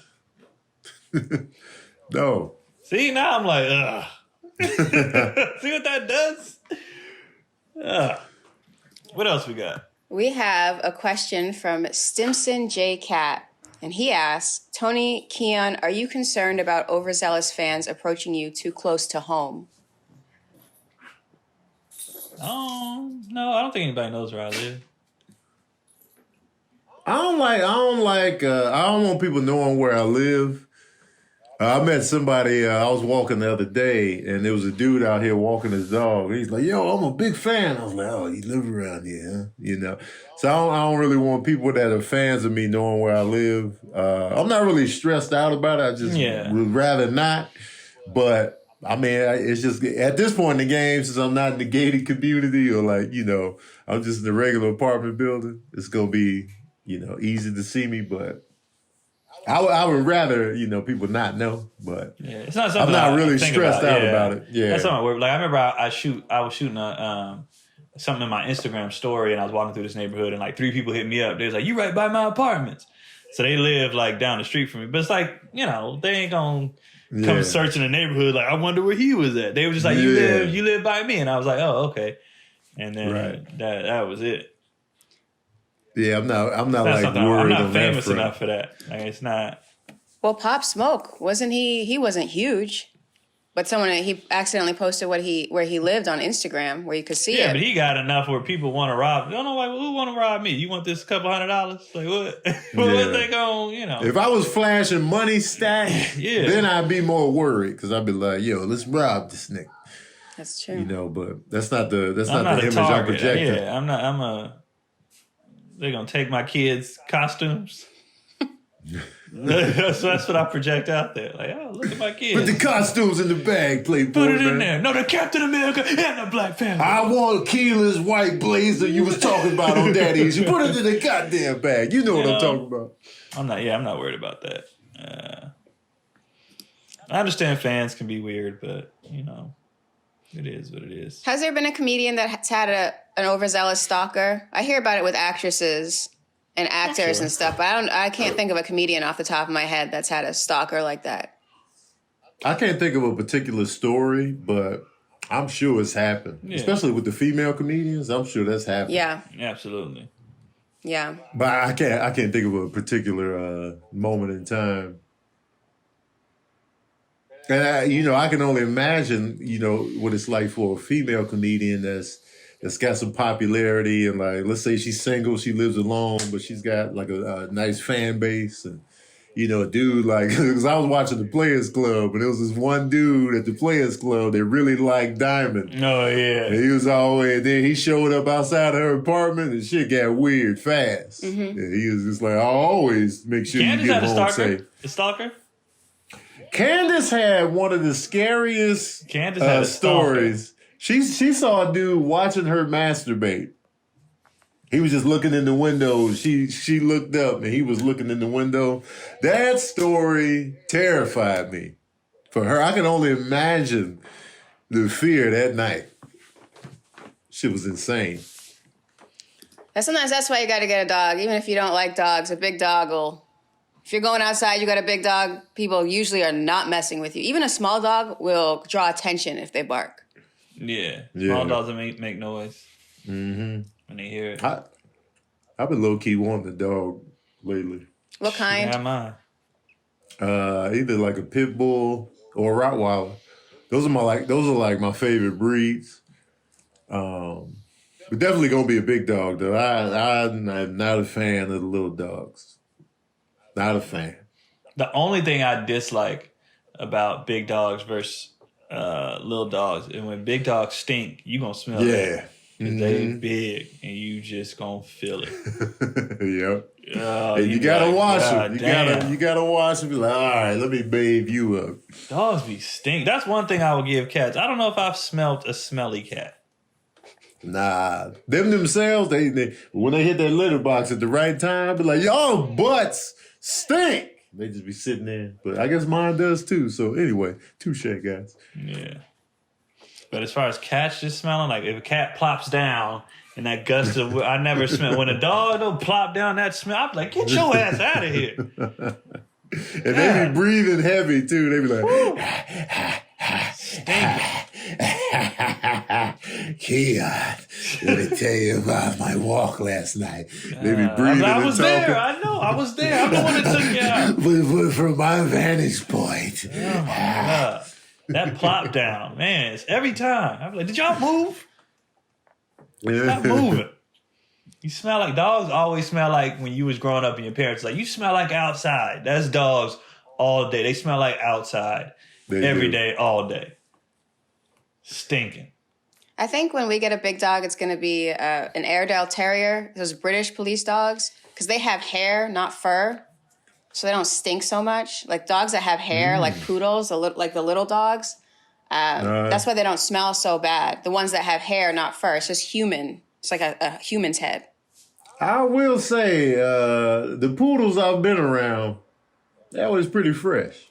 S1: No.
S2: See, now I'm like, ugh. See what that does? What else we got?
S4: We have a question from Stimson J. Cat, and he asks, Tony, Keon, are you concerned about overzealous fans approaching you too close to home?
S2: No, I don't think anybody knows where I live.
S1: I don't want people knowing where I live. I met somebody, I was walking the other day, and there was a dude out here walking his dog. He's like, yo, I'm a big fan. I was like, oh, you live around here, huh? You know? So I don't really want people that are fans of me knowing where I live. I'm not really stressed out about it. I just would rather not. But, I mean, it's just, at this point in the game, since I'm not in the gated community or like, you know, I'm just in a regular apartment building, it's going to be, you know, easy to see me, but I would rather, you know, people not know, but
S2: it's not something
S1: I'm not really stressed out about it. Yeah,
S2: that's something weird. Like, I remember I was shooting something in my Instagram story, and I was walking through this neighborhood, and like 3 people hit me up. They was like, "You right by my apartments?" So they live like down the street from me, but it's like, you know, they ain't gonna come searching the neighborhood. Like, I wonder where he was at. They were just like, "You live by me," and I was like, "Oh, okay," and then that was it.
S1: Yeah, I'm not like worried.
S2: I'm not famous enough for that. Like, it's not.
S4: Well, Pop Smoke, wasn't he? He wasn't huge, but he accidentally posted where he lived on Instagram, where you could see it.
S2: Yeah, but he got enough where people want to rob. Don't know why. Who want to rob me? You want this couple $100? Like what? What they gonna, you know?
S1: If I was flashing money stack, then I'd be more worried because I'd be like, yo, let's rob this nigga.
S4: That's true.
S1: You know, but that's not the image I'm projecting.
S2: Yeah, they're going to take my kids' costumes. that's what I project out there. Like, oh, look at my kids.
S1: Put the costumes in the bag, Playboy.
S2: Put it in there. No, the Captain America and the Black Panther.
S1: I want Keelan's white blazer you was talking about on Daddy's. You put it in the goddamn bag. You know what I'm talking about.
S2: I'm not worried about that. I understand fans can be weird, but, you know, it is what it is.
S4: Has there been a comedian that's had an overzealous stalker? I hear about it with actresses and actors and stuff, but I can't think of a comedian off the top of my head that's had a stalker like that.
S1: I can't think of a particular story, but I'm sure it's happened. Yeah. Especially with the female comedians, I'm sure that's happened.
S4: Yeah.
S2: Absolutely.
S4: Yeah.
S1: But I can't think of a particular moment in time. And I can only imagine, what it's like for a female comedian that's got some popularity, and like, let's say she's single, she lives alone, but she's got like a nice fan base, and a dude like, because I was watching the Players Club, and there was this one dude at the Players Club that really liked Diamond.
S2: Oh yeah,
S1: and he was always then he showed up outside her apartment, and shit got weird fast. Mm-hmm. And he was just like, I'll always make sure you get home safe.
S2: A stalker.
S1: Candace had one of the scariest stories. She saw a dude watching her masturbate. He was just looking in the window. She looked up and he was looking in the window. That story terrified me. For her, I can only imagine the fear that night. Shit was insane.
S4: But sometimes that's why you got to get a dog. Even if you don't like dogs, a big dog will... If you're going outside, you got a big dog, people usually are not messing with you. Even a small dog will draw attention if they bark.
S2: Yeah. Small dogs make noise
S1: when
S2: they hear it.
S1: I've been low-key wanting a dog lately.
S4: What kind?
S2: Yeah, mine.
S1: Either like a pit bull or a Rottweiler. Those are like my favorite breeds. But definitely gonna be a big dog though. I'm not a fan of the little dogs. Not a fan.
S2: The only thing I dislike about big dogs versus little dogs, and when big dogs stink, you gonna smell that. Because they big, and you just gonna feel it.
S1: Yep.
S2: And
S1: you gotta wash them.
S2: You
S1: gotta wash them. Be like, all right, let me bathe you up.
S2: Dogs be stink. That's one thing I would give cats. I don't know if I've smelled a smelly cat.
S1: Nah, them themselves, they when they hit that litter box at the right time, be like, y'all butts stink. They just be sitting there. But I guess mine does too. So anyway, touche, guys.
S2: Yeah. But as far as cats just smelling, like if a cat plops down and that gust of, I never smell. When a dog don't plop down that smell, I'm like, get your ass out of here.
S1: And they be breathing heavy too. They be like, Keon, let me tell you about my walk last night. They be breathing
S2: I was
S1: and talking.
S2: there. I know. I was there. I'm the one that took you out.
S1: But from my vantage point.
S2: Oh my God. That plop down, man, it's every time. I'm like, did y'all move? Stop moving. You smell like dogs always smell like when you was growing up and your parents like, you smell like outside. That's dogs all day. They smell like outside every day, all day. Stinking.
S4: I think when we get a big dog, it's going to be an Airedale Terrier, those British police dogs, because they have hair, not fur. So they don't stink so much. Like dogs that have hair, like poodles, like the little dogs, that's why they don't smell so bad. The ones that have hair, not fur, it's just human. It's like a human's head.
S1: I will say, the poodles I've been around, that was pretty fresh.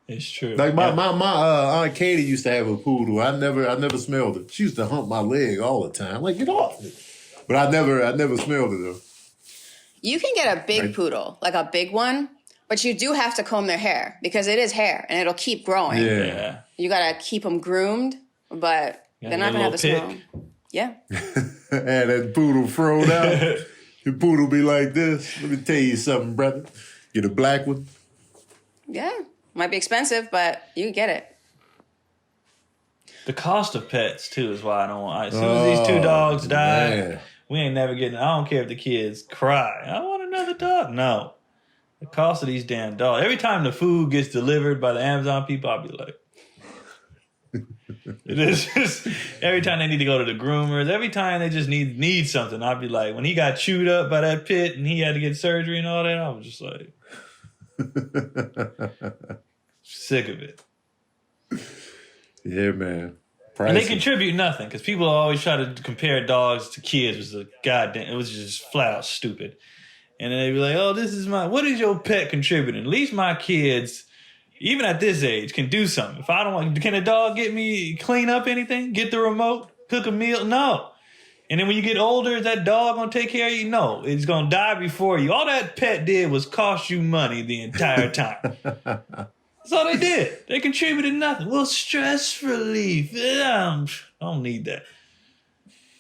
S2: It's true.
S1: Like my Aunt Katie used to have a poodle. I never smelled it. She used to hump my leg all the time. Like, get off me. But I never smelled it though.
S4: You can get a big poodle, like a big one, but you do have to comb their hair because it is hair and it'll keep growing.
S2: Yeah.
S4: You got to keep them groomed, but they're not going to have the smell. Yeah.
S1: And that poodle froed out. The poodle be like this. Let me tell you something, brother. Get a black one.
S4: Yeah. Might be expensive, but you can get it.
S2: The cost of pets, too, is why I don't want... As soon as these two dogs die... Man. We ain't never getting... I don't care if the kids cry. I want another dog. No. The cost of these damn dogs. Every time the food gets delivered by the Amazon people, I'll be like... It is just... Every time they need to go to the groomers, every time they just need something, I'll be like... When he got chewed up by that pit and he had to get surgery and all that, I was just like... Sick of it.
S1: Yeah, man.
S2: And they contribute nothing because people always try to compare dogs to kids. It was just flat out stupid. And then they be like, "Oh, what is your pet contributing? At least my kids, even at this age, can do something. If I don't want, can a dog get me clean up anything? Get the remote? Cook a meal? No. And then when you get older, is that dog gonna take care of you? No, it's gonna die before you. All that pet did was cost you money the entire time." That's all they did. They contributed nothing. Well, stress relief. I don't need that.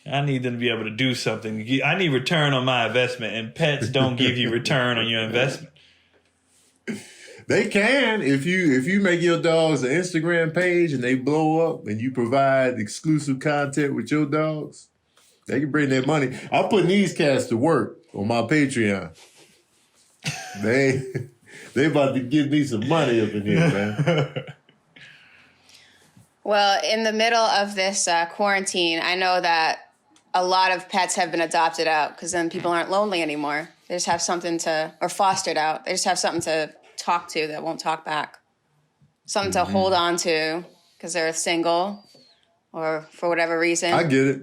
S2: I need them to be able to do something. I need return on my investment, and pets don't give you return on your investment.
S1: They can if you make your dogs an Instagram page and they blow up and you provide exclusive content with your dogs. They can bring their money. I'm putting these cats to work on my Patreon. They about to give me some money up in here, man.
S4: Well, in the middle of this quarantine, I know that a lot of pets have been adopted out because then people aren't lonely anymore. They just have something or fostered out. They just have something to talk to that won't talk back. Something to hold on to because they're single or for whatever reason.
S1: I get it.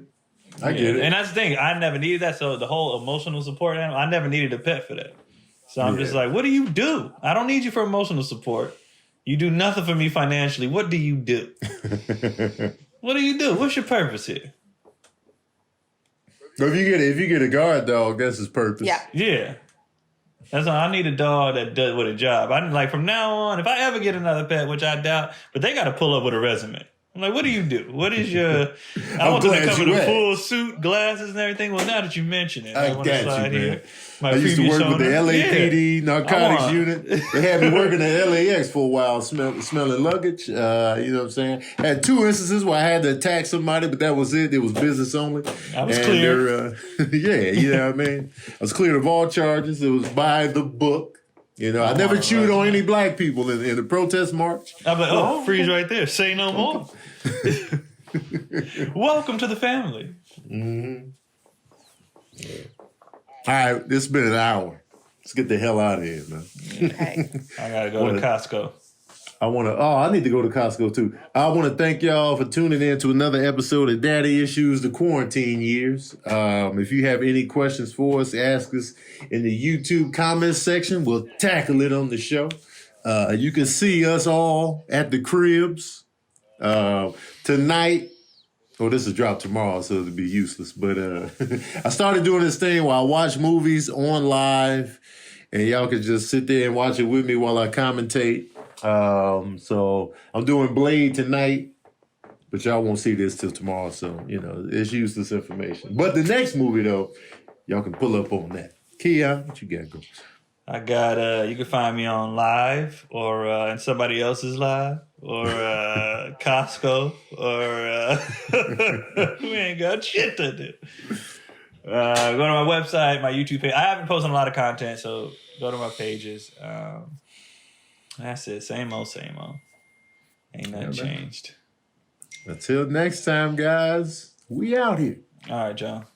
S1: I get it.
S2: And that's the thing. I never needed that. So the whole emotional support animal, I never needed a pet for that. So I'm just like, what do you do? I don't need you for emotional support. You do nothing for me financially. What do you do? What do you do? What's your purpose here?
S1: So if you get a guard dog, that's his purpose.
S4: Yeah.
S2: Yeah. That's all. I need a dog that does with a job. I'm like, from now on, if I ever get another pet, which I doubt, but they got to pull up with a resume. I'm like, what do you do? What is your... I want them to come in a full suit, glasses and everything. Well, now that you mention it,
S1: I
S2: want to slide
S1: you,
S2: here.
S1: I used to work with the LAPD narcotics unit. They had me working at LAX for a while, smelling luggage. You know what I'm saying? I had 2 instances where I had to attack somebody, but that was it. It was business only.
S2: I was clear.
S1: Yeah, you know what I mean? I was cleared of all charges. It was by the book. You know, I never chewed on any black people in the protest march.
S2: I'm like, freeze right there. Say no more. Welcome to the family.
S1: Mm-hmm. Yeah. All right, it's been an hour. Let's get the hell out of here, man.
S4: Okay.
S2: I gotta go to Costco.
S1: I need to go to Costco too. I want to thank y'all for tuning in to another episode of Daddy Issues, the Quarantine Years. If you have any questions for us, ask us in the YouTube comments section. We'll tackle it on the show. You can see us all at the cribs tonight. Oh, this will drop tomorrow, so it'll be useless. But I started doing this thing where I watch movies on live, and y'all can just sit there and watch it with me while I commentate. So I'm doing Blade tonight, but y'all won't see this till tomorrow, so, you know, it's useless information. But the next movie, though, y'all can pull up on that. Keon, what you got going?
S2: I got, you can find me on Live or in somebody else's Live or Costco or we ain't got shit to do. Go to my website, my YouTube page. I haven't posted a lot of content, so go to my pages. That's it. Same old, same old. Ain't nothing changed.
S1: Until next time, guys, we out here.
S2: All right, John.